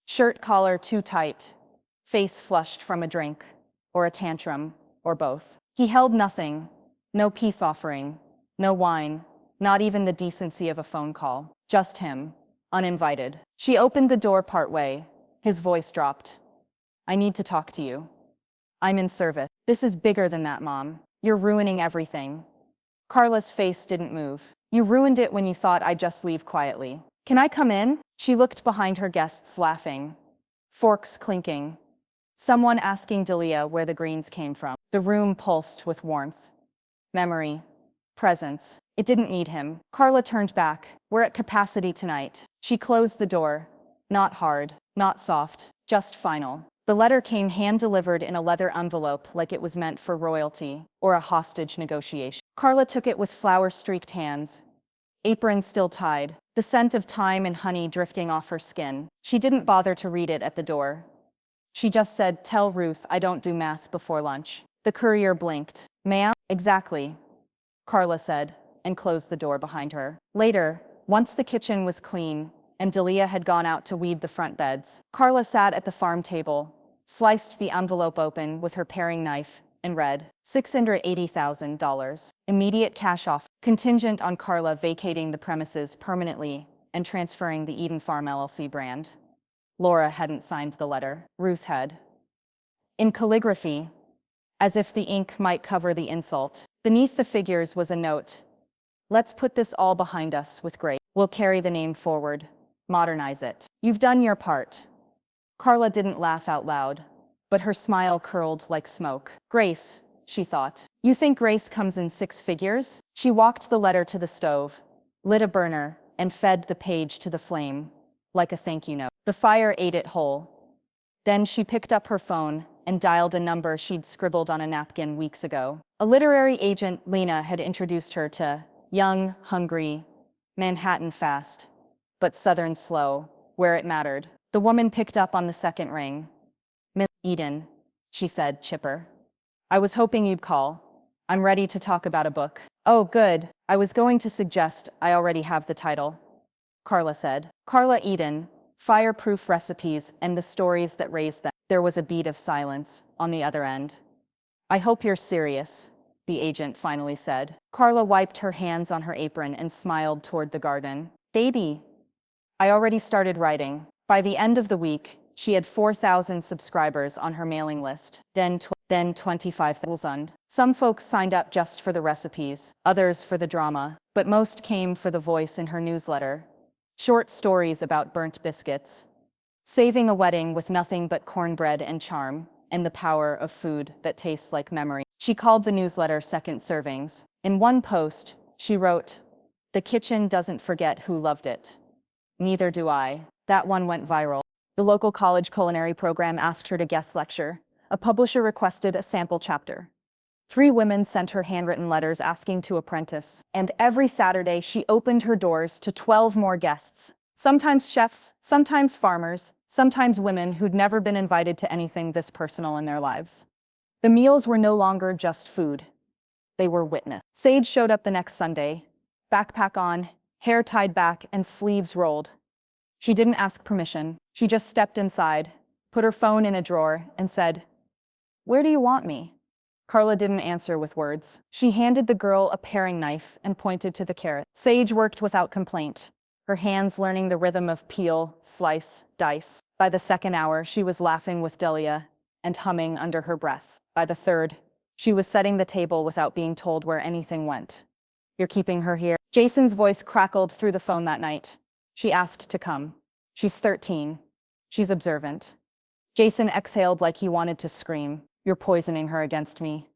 shirt collar too tight, face flushed from a drink or a tantrum, or both. He held nothing, no peace offering, no wine, not even the decency of a phone call. Just him, uninvited. She opened the door partway. His voice dropped. I need to talk to you. I'm in service. This is bigger than that, Mom. You're ruining everything. Carla's face didn't move. You ruined it when you thought I'd just leave quietly. Can I come in? She looked behind her guests, laughing. Forks clinking. Someone asking Delia where the greens came from. The room pulsed with warmth. Memory. Presence. It didn't need him. Carla turned back. We're at capacity tonight. She closed the door. Not hard, not soft, just final. The letter came hand-delivered in a leather envelope like it was meant for royalty or a hostage negotiation. Carla took it with flour-streaked hands, apron still tied, the scent of thyme and honey drifting off her skin. She didn't bother to read it at the door. She just said, "Tell Ruth I don't do math before lunch." The courier blinked. "Ma'am?" "Exactly," Carla said, and closed the door behind her. Later, once the kitchen was clean, and Delia had gone out to weed the front beds, Carla sat at the farm table, sliced the envelope open with her paring knife, and read, $680,000. Immediate cash offer, contingent on Carla vacating the premises permanently and transferring the Eden Farm LLC brand. Laura hadn't signed the letter. Ruth had. In calligraphy, as if the ink might cover the insult, beneath the figures was a note. Let's put this all behind us with grace. We'll carry the name forward. Modernize it. You've done your part. Carla didn't laugh out loud, but her smile curled like smoke. Grace, she thought. You think grace comes in 6 figures? She walked the letter to the stove, lit a burner, and fed the page to the flame, like a thank you note. The fire ate it whole. Then she picked up her phone and dialed a number she'd scribbled on a napkin weeks ago. A literary agent, Lena, had introduced her to young, hungry, Manhattan fast, but Southern slow, where it mattered. The woman picked up on the second ring. "Miss Eden," she said, chipper. "I was hoping you'd call. I'm ready to talk about a book." "Oh, good. I was going to suggest I already have the title," Carla said. Carla Eden, Fireproof Recipes and the Stories That Raised Them. There was a beat of silence on the other end. "I hope you're serious," the agent finally said. Carla wiped her hands on her apron and smiled toward the garden. "Baby, I already started writing." By the end of the week, she had 4,000 subscribers on her mailing list, then 25,000. Some folks signed up just for the recipes, others for the drama, but most came for the voice in her newsletter. Short stories about burnt biscuits, saving a wedding with nothing but cornbread and charm, and the power of food that tastes like memory. She called the newsletter Second Servings. In one post, she wrote, "The kitchen doesn't forget who loved it. Neither do I." That one went viral. The local college culinary program asked her to guest lecture. A publisher requested a sample chapter. 3 women sent her handwritten letters asking to apprentice, and every Saturday she opened her doors to 12 more guests. Sometimes chefs, sometimes farmers, sometimes women who'd never been invited to anything this personal in their lives. The meals were no longer just food. They were witness. Sage showed up the next Sunday, backpack on, hair tied back, and sleeves rolled. She didn't ask permission. She just stepped inside, put her phone in a drawer, and said, "Where do you want me?" Carla didn't answer with words. She handed the girl a paring knife and pointed to the carrot. Sage worked without complaint, her hands learning the rhythm of peel, slice, dice. By the second hour, she was laughing with Delia and humming under her breath. By the third, she was setting the table without being told where anything went. "You're keeping her here?" Jason's voice crackled through the phone that night. She asked to come. "She's 13. She's observant." Jason exhaled like he wanted to scream. "You're poisoning her against me."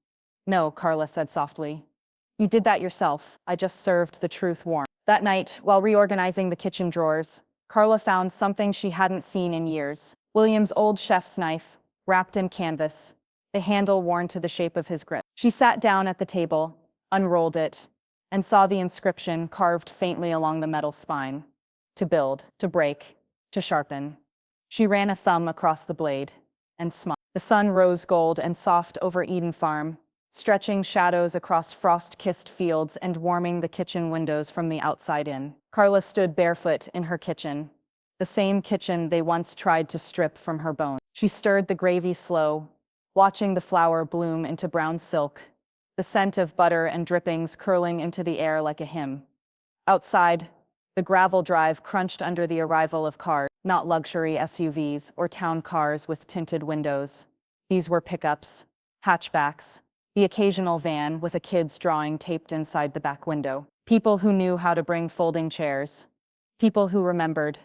"No," Carla said softly. "You did that yourself. I just served the truth warm." That night, while reorganizing the kitchen drawers, Carla found something she hadn't seen in years. William's old chef's knife, wrapped in canvas, the handle worn to the shape of his grip. She sat down at the table, unrolled it, and saw the inscription carved faintly along the metal spine. To build, to break, to sharpen. She ran a thumb across the blade and smiled. The sun rose gold and soft over Eden Farm, stretching shadows across frost-kissed fields and warming the kitchen windows from the outside in. Carla stood barefoot in her kitchen, the same kitchen they once tried to strip from her bones. She stirred the gravy slow, watching the flour bloom into brown silk, the scent of butter and drippings curling into the air like a hymn. Outside, the gravel drive crunched under the arrival of cars, not luxury SUVs or town cars with tinted windows. These were pickups, hatchbacks, the occasional van with a kid's drawing taped inside the back window. People who knew how to bring folding chairs. People who remembered.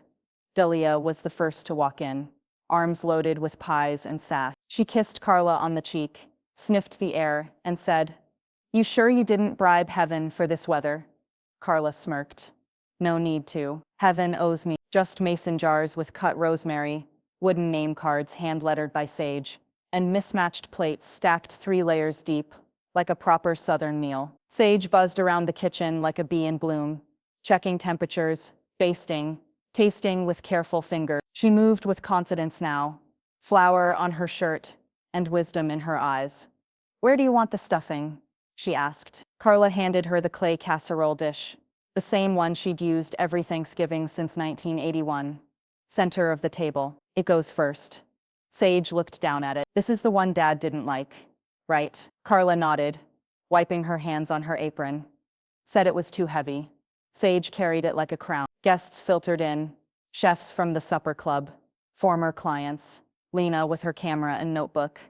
Delia was the first to walk in, arms loaded with pies and sass. She kissed Carla on the cheek, sniffed the air, and said, "You sure you didn't bribe heaven for this weather?" Carla smirked. "No need to. Heaven owes me just mason jars with cut rosemary, wooden name cards hand-lettered by Sage, and mismatched plates stacked 3 layers deep, like a proper Southern meal." Sage buzzed around the kitchen like a bee in bloom, checking temperatures, basting, tasting with careful fingers. She moved with confidence now, flour on her shirt and wisdom in her eyes. "Where do you want the stuffing?" she asked. Carla handed her the clay casserole dish, the same one she'd used every Thanksgiving since 1981. Center of the table. "It goes first." Sage looked down at it. "This is the one Dad didn't like, right?" Carla nodded, wiping her hands on her apron. "Said it was too heavy." Sage carried it like a crown. Guests filtered in, chefs from the supper club, former clients, Lena with her camera and notebook,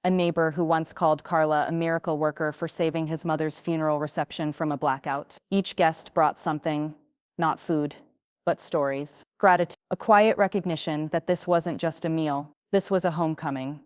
a neighbor who once called Carla a miracle worker for saving his mother's funeral reception from a blackout. Each guest brought something, not food, but stories. Gratitude, a quiet recognition that this wasn't just a meal, this was a homecoming.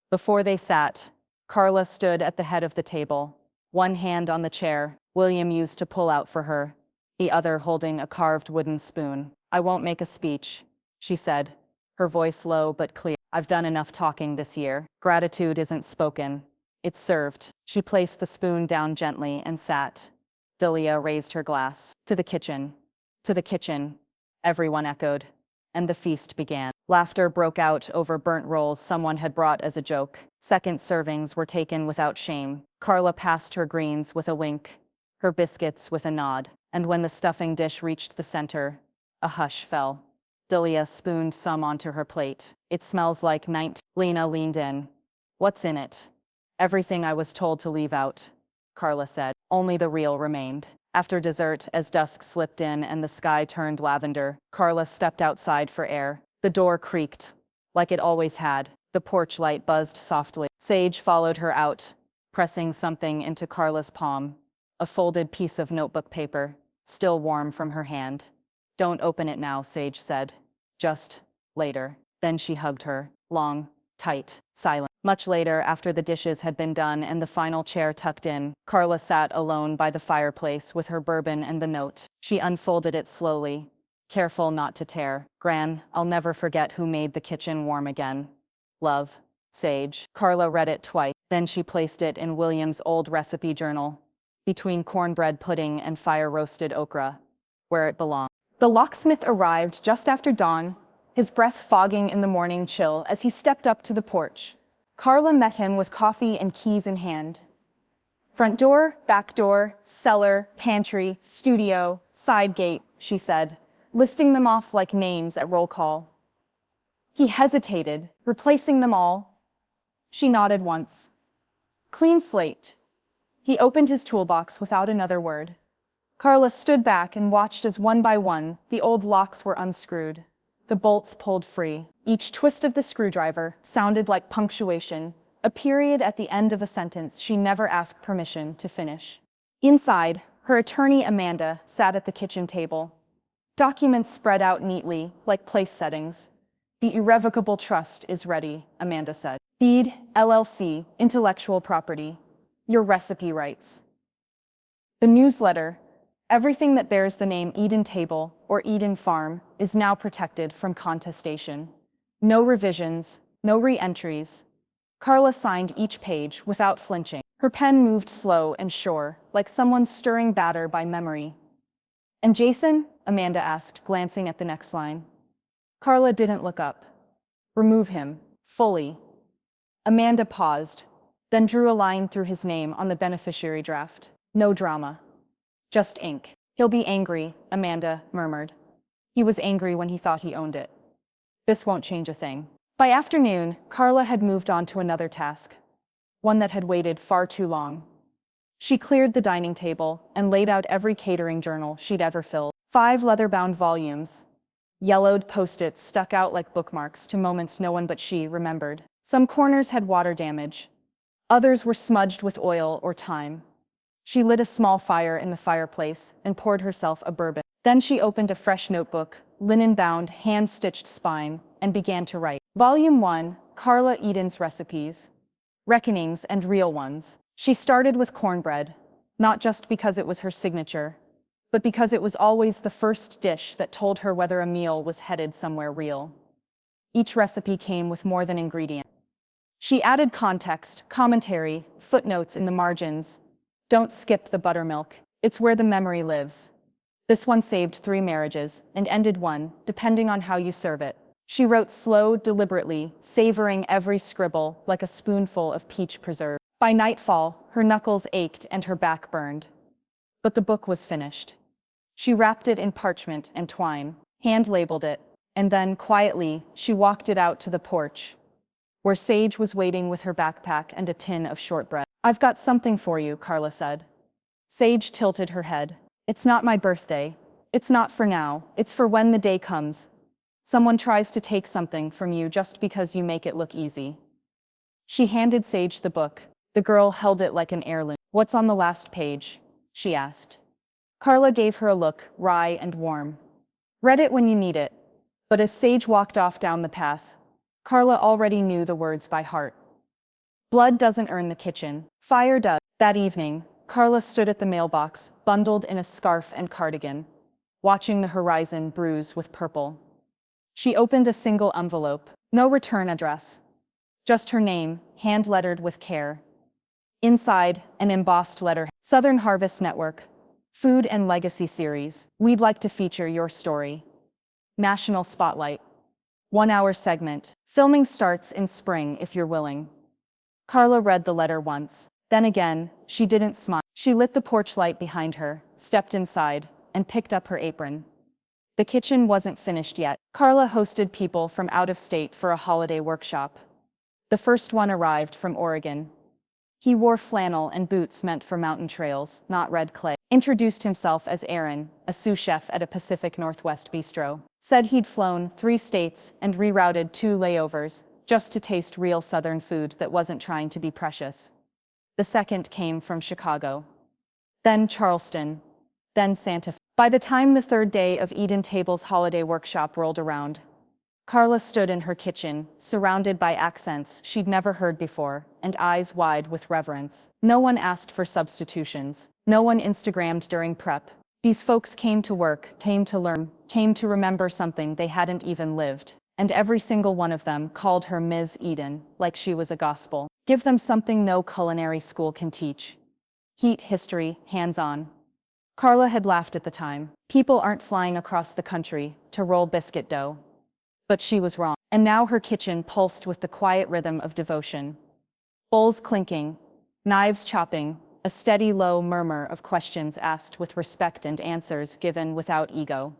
Before they sat, Carla stood at the head of the table, one hand on the chair William used to pull out for her, the other holding a carved wooden spoon. "I won't make a speech," she said, her voice low but clear. "I've done enough talking this year. Gratitude isn't spoken, it's served." She placed the spoon down gently and sat. Delia raised her glass. "To the kitchen. To the kitchen," everyone echoed, and the feast began. Laughter broke out over burnt rolls someone had brought as a joke. Second servings were taken without shame. Carla passed her greens with a wink, her biscuits with a nod, and when the stuffing dish reached the center, a hush fell. Delia spooned some onto her plate. "It smells like 19. Lena leaned in. "What's in it?" "Everything I was told to leave out," Carla said. Only the real remained. After dessert, as dusk slipped in and the sky turned lavender, Carla stepped outside for air. The door creaked, like it always had. The porch light buzzed softly. Sage followed her out, pressing something into Carla's palm, a folded piece of notebook paper, still warm from her hand. "Don't open it now," Sage said. "Just later." Then she hugged her, long, tight, silent. Much later, after the dishes had been done and the final chair tucked in, Carla sat alone by the fireplace with her bourbon and the note. She unfolded it slowly, careful not to tear. "Gran, I'll never forget who made the kitchen warm again. Love, Sage." Carla read it twice, then she placed it in William's old recipe journal, between cornbread pudding and fire-roasted okra, where it belonged. The locksmith arrived just after dawn, his breath fogging in the morning chill as he stepped up to the porch. Carla met him with coffee and keys in hand. "Front door, back door, cellar, pantry, studio, side gate," she said, listing them off like names at roll call. He hesitated, replacing them all. She nodded once. "Clean slate." He opened his toolbox without another word. Carla stood back and watched as one by one the old locks were unscrewed, the bolts pulled free. Each twist of the screwdriver sounded like punctuation, a period at the end of a sentence she never asked permission to finish. Inside, her attorney Amanda sat at the kitchen table. Documents spread out neatly, like place settings. "The irrevocable trust is ready," Amanda said. "Deed, LLC, intellectual property. Your recipe rights. The newsletter, everything that bears the name Eden Table or Eden Farm, is now protected from contestation. No revisions, no re-entries." Carla signed each page without flinching. Her pen moved slow and sure, like someone stirring batter by memory. "And Jason?" Amanda asked, glancing at the next line. Carla didn't look up. "Remove him, fully." Amanda paused, then drew a line through his name on the beneficiary draft. "No drama. Just ink." "He'll be angry," Amanda murmured. "He was angry when he thought he owned it. This won't change a thing." By afternoon, Carla had moved on to another task. one that had waited far too long. She cleared the dining table and laid out every catering journal she'd ever filled. 5 leather-bound volumes. Yellowed post-its stuck out like bookmarks to moments no one but she remembered. Some corners had water damage. Others were smudged with oil or time. She lit a small fire in the fireplace and poured herself a bourbon. Then she opened a fresh notebook, linen-bound, hand-stitched spine, and began to write. Volume 1, Carla Eden's Recipes. Reckonings and Real Ones. She started with cornbread, not just because it was her signature, but because it was always the first dish that told her whether a meal was headed somewhere real. Each recipe came with more than ingredients. She added context, commentary, footnotes in the margins. Don't skip the buttermilk. It's where the memory lives. This one saved 3 marriages and ended one, depending on how you serve it. She wrote slow, deliberately, savoring every scribble like a spoonful of peach preserve. By nightfall, her knuckles ached and her back burned. But the book was finished. She wrapped it in parchment and twine, hand-labeled it, and then, quietly, she walked it out to the porch, where Sage was waiting with her backpack and a tin of shortbread. I've got something for you, Carla said. Sage tilted her head. It's not my birthday. It's not for now. It's for when the day comes. Someone tries to take something from you just because you make it look easy. She handed Sage the book. The girl held it like an heirloom. What's on the last page? She asked. Carla gave her a look, wry and warm. Read it when you need it. But as Sage walked off down the path, Carla already knew the words by heart. Blood doesn't earn the kitchen. Fire does. That evening, Carla stood at the mailbox, bundled in a scarf and cardigan, watching the horizon bruise with purple. She opened a single envelope. No return address. Just her name, hand-lettered with care. Inside, an embossed letter. Southern Harvest Network. Food and Legacy Series. We'd like to feature your story. National Spotlight. 1-hour segment. Filming starts in spring if you're willing. Carla read the letter once. Then again, she didn't smile. She lit the porch light behind her, stepped inside, and picked up her apron. The kitchen wasn't finished yet. Carla hosted people from out of state for a holiday workshop. The first one arrived from Oregon. He wore flannel and boots meant for mountain trails, not red clay. Introduced himself as Aaron, a sous chef at a Pacific Northwest bistro. Said he'd flown 3 states and rerouted 2 layovers just to taste real Southern food that wasn't trying to be precious. The second came from Chicago. Then Charleston. Then Santa Fe. By the time the 3rd day of Eden Table's holiday workshop rolled around, Carla stood in her kitchen, surrounded by accents she'd never heard before, and eyes wide with reverence. No one asked for substitutions. No one Instagrammed during prep. These folks came to work, came to learn, came to remember something they hadn't even lived. And every single one of them called her Ms. Eden, like she was a gospel. Give them something no culinary school can teach. Heat, history, hands-on. Carla had laughed at the time. People aren't flying across the country to roll biscuit dough. But she was wrong. And now her kitchen pulsed with the quiet rhythm of devotion. Bowls clinking, knives chopping, a steady low murmur of questions asked with respect and answers given without ego.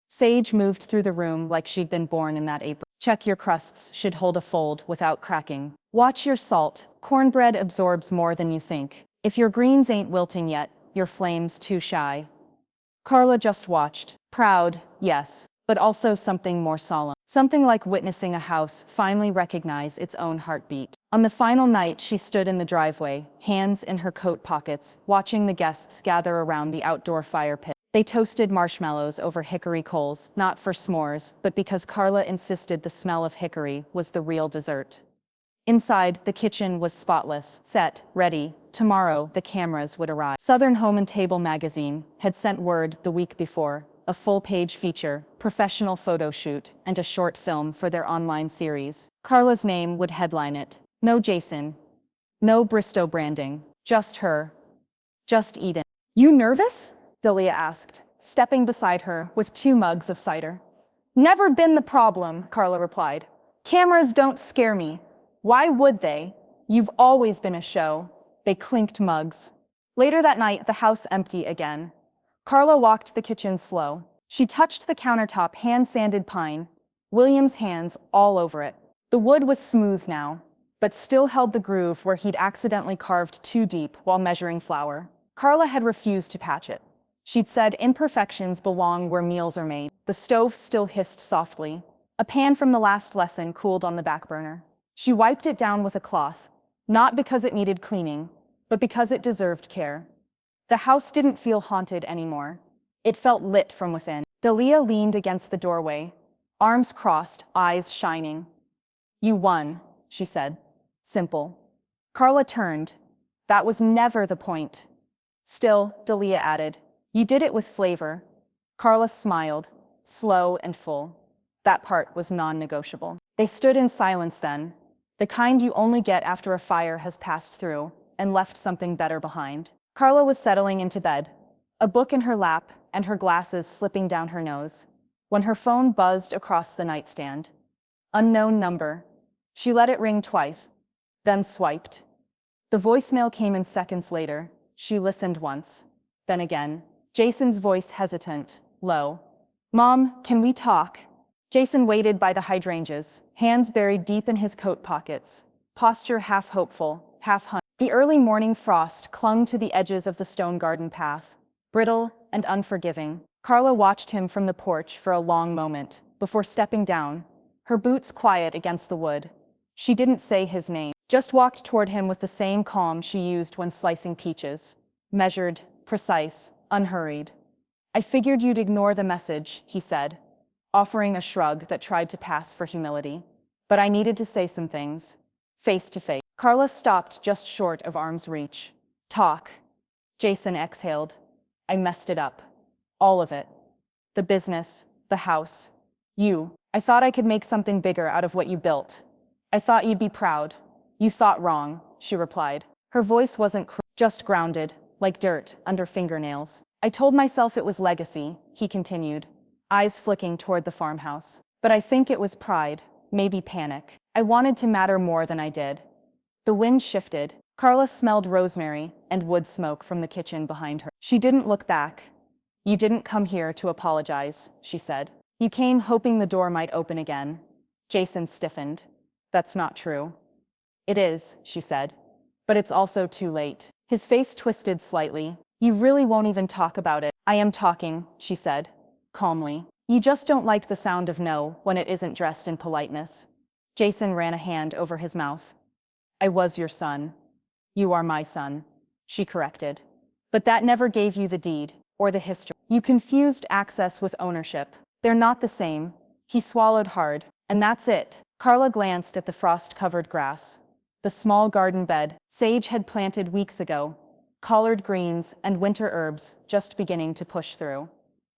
Sage moved through the room like she'd been born in that apron. Check your crusts should hold a fold without cracking. Watch your salt. Cornbread absorbs more than you think. If your greens ain't wilting yet, your flame's too shy. Carla just watched. Proud, yes, but also something more solemn. Something like witnessing a house finally recognize its own heartbeat. On the final night, she stood in the driveway, hands in her coat pockets, watching the guests gather around the outdoor fire pit. They toasted marshmallows over hickory coals, not for s'mores, but because Carla insisted the smell of hickory was the real dessert. Inside, the kitchen was spotless, set, ready. Tomorrow, the cameras would arrive. Southern Home and Table magazine had sent word the week before. A full-page feature, professional photo shoot, and a short film for their online series. Carla's name would headline it. No Jason. No Bristow branding. Just her. Just Eden. You nervous? Delia asked, stepping beside her with 2 mugs of cider. Never been the problem, Carla replied. Cameras don't scare me. Why would they? You've always been a show. They clinked mugs. Later that night, the house empty again. Carla walked the kitchen slow. She touched the countertop hand-sanded pine, William's hands all over it. The wood was smooth now, but still held the groove where he'd accidentally carved too deep while measuring flour. Carla had refused to patch it. She'd said imperfections belong where meals are made. The stove still hissed softly. A pan from the last lesson cooled on the back burner. She wiped it down with a cloth, not because it needed cleaning, but because it deserved care. The house didn't feel haunted anymore. It felt lit from within. Dalia leaned against the doorway, arms crossed, eyes shining. "You won," she said. Simple. Carla turned. "That was never the point." "Still," Dalia added, "you did it with flavor." Carla smiled, slow and full. That part was non-negotiable. They stood in silence then, the kind you only get after a fire has passed through and left something better behind. Carla was settling into bed, a book in her lap and her glasses slipping down her nose, when her phone buzzed across the nightstand. Unknown number. She let it ring twice, then swiped. The voicemail came in seconds later. She listened once, then again. Jason's voice hesitant, low. "Mom, can we talk?" Jason waited by the hydrangeas, hands buried deep in his coat pockets, posture half hopeful, half hunted. The early morning frost clung to the edges of the stone garden path, brittle and unforgiving. Carla watched him from the porch for a long moment, before stepping down, her boots quiet against the wood. She didn't say his name, just walked toward him with the same calm she used when slicing peaches. Measured, precise, unhurried. "I figured you'd ignore the message," he said, offering a shrug that tried to pass for humility. "But I needed to say some things, face to face." Carla stopped just short of arm's reach. "Talk." Jason exhaled. "I messed it up. All of it. The business, the house, you. I thought I could make something bigger out of what you built. I thought you'd be proud." "You thought wrong," she replied. Her voice wasn't just grounded, like dirt under fingernails. "I told myself it was legacy," he continued, eyes flicking toward the farmhouse. "But I think it was pride, maybe panic. I wanted to matter more than I did." The wind shifted. Carla smelled rosemary and wood smoke from the kitchen behind her. She didn't look back. "You didn't come here to apologize," she said. "You came hoping the door might open again." Jason stiffened. "That's not true." "It is," she said. "But it's also too late." His face twisted slightly. "You really won't even talk about it." "I am talking," she said, calmly. "You just don't like the sound of no when it isn't dressed in politeness." Jason ran a hand over his mouth. "I was your son. You are my son," she corrected. "But that never gave you the deed, or the history. You confused access with ownership. They're not the same." He swallowed hard. "And that's it." Carla glanced at the frost-covered grass. The small garden bed Sage had planted weeks ago, collard greens and winter herbs just beginning to push through.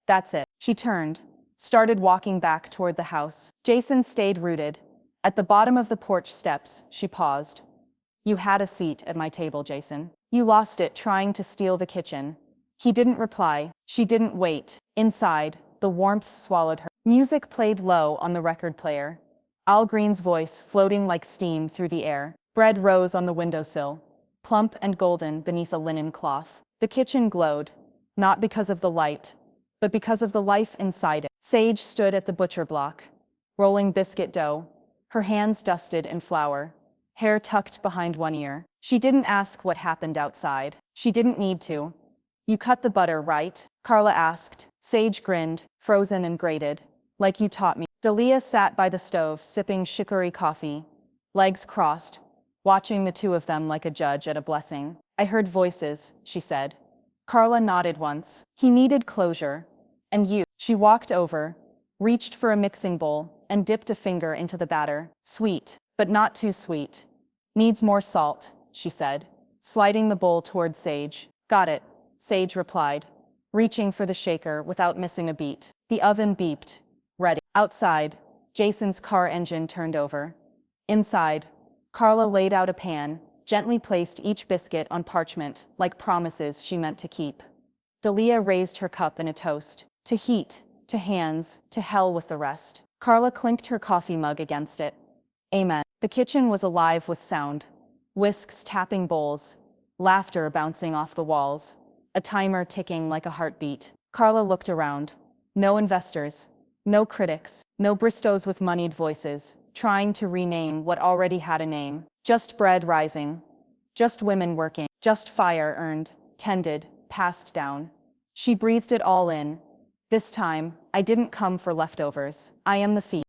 "That's it." She turned, started walking back toward the house. Jason stayed rooted. At the bottom of the porch steps, she paused. "You had a seat at my table, Jason. You lost it trying to steal the kitchen." He didn't reply. She didn't wait. Inside, the warmth swallowed her. Music played low on the record player. Al Green's voice floating like steam through the air. Bread rose on the windowsill, plump and golden beneath a linen cloth. The kitchen glowed, not because of the light, but because of the life inside it. Sage stood at the butcher block, rolling biscuit dough, her hands dusted in flour, hair tucked behind one ear. She didn't ask what happened outside. She didn't need to. "You cut the butter, right?" Carla asked. Sage grinned, frozen and grated. "Like you taught me." Dalia sat by the stove sipping chicory coffee, legs crossed, watching the two of them like a judge at a blessing. "I heard voices," she said. Carla nodded once. "He needed closure. And you." She walked over, reached for a mixing bowl, and dipped a finger into the batter. "Sweet, but not too sweet. Needs more salt," she said, sliding the bowl toward Sage. "Got it," Sage replied, reaching for the shaker without missing a beat. The oven beeped. Ready. Outside, Jason's car engine turned over. Inside, Carla laid out a pan, gently placed each biscuit on parchment, like promises she meant to keep. Dalia raised her cup in a toast. To heat, to hands, to hell with the rest. Carla clinked her coffee mug against it. Amen. The kitchen was alive with sound. Whisks tapping bowls, laughter bouncing off the walls, a timer ticking like a heartbeat. Carla looked around. No investors, no critics, no Bristos with moneyed voices, trying to rename what already had a name. Just bread rising. Just women working. Just fire earned, tended, passed down. She breathed it all in. This time, I didn't come for leftovers. I am the feast.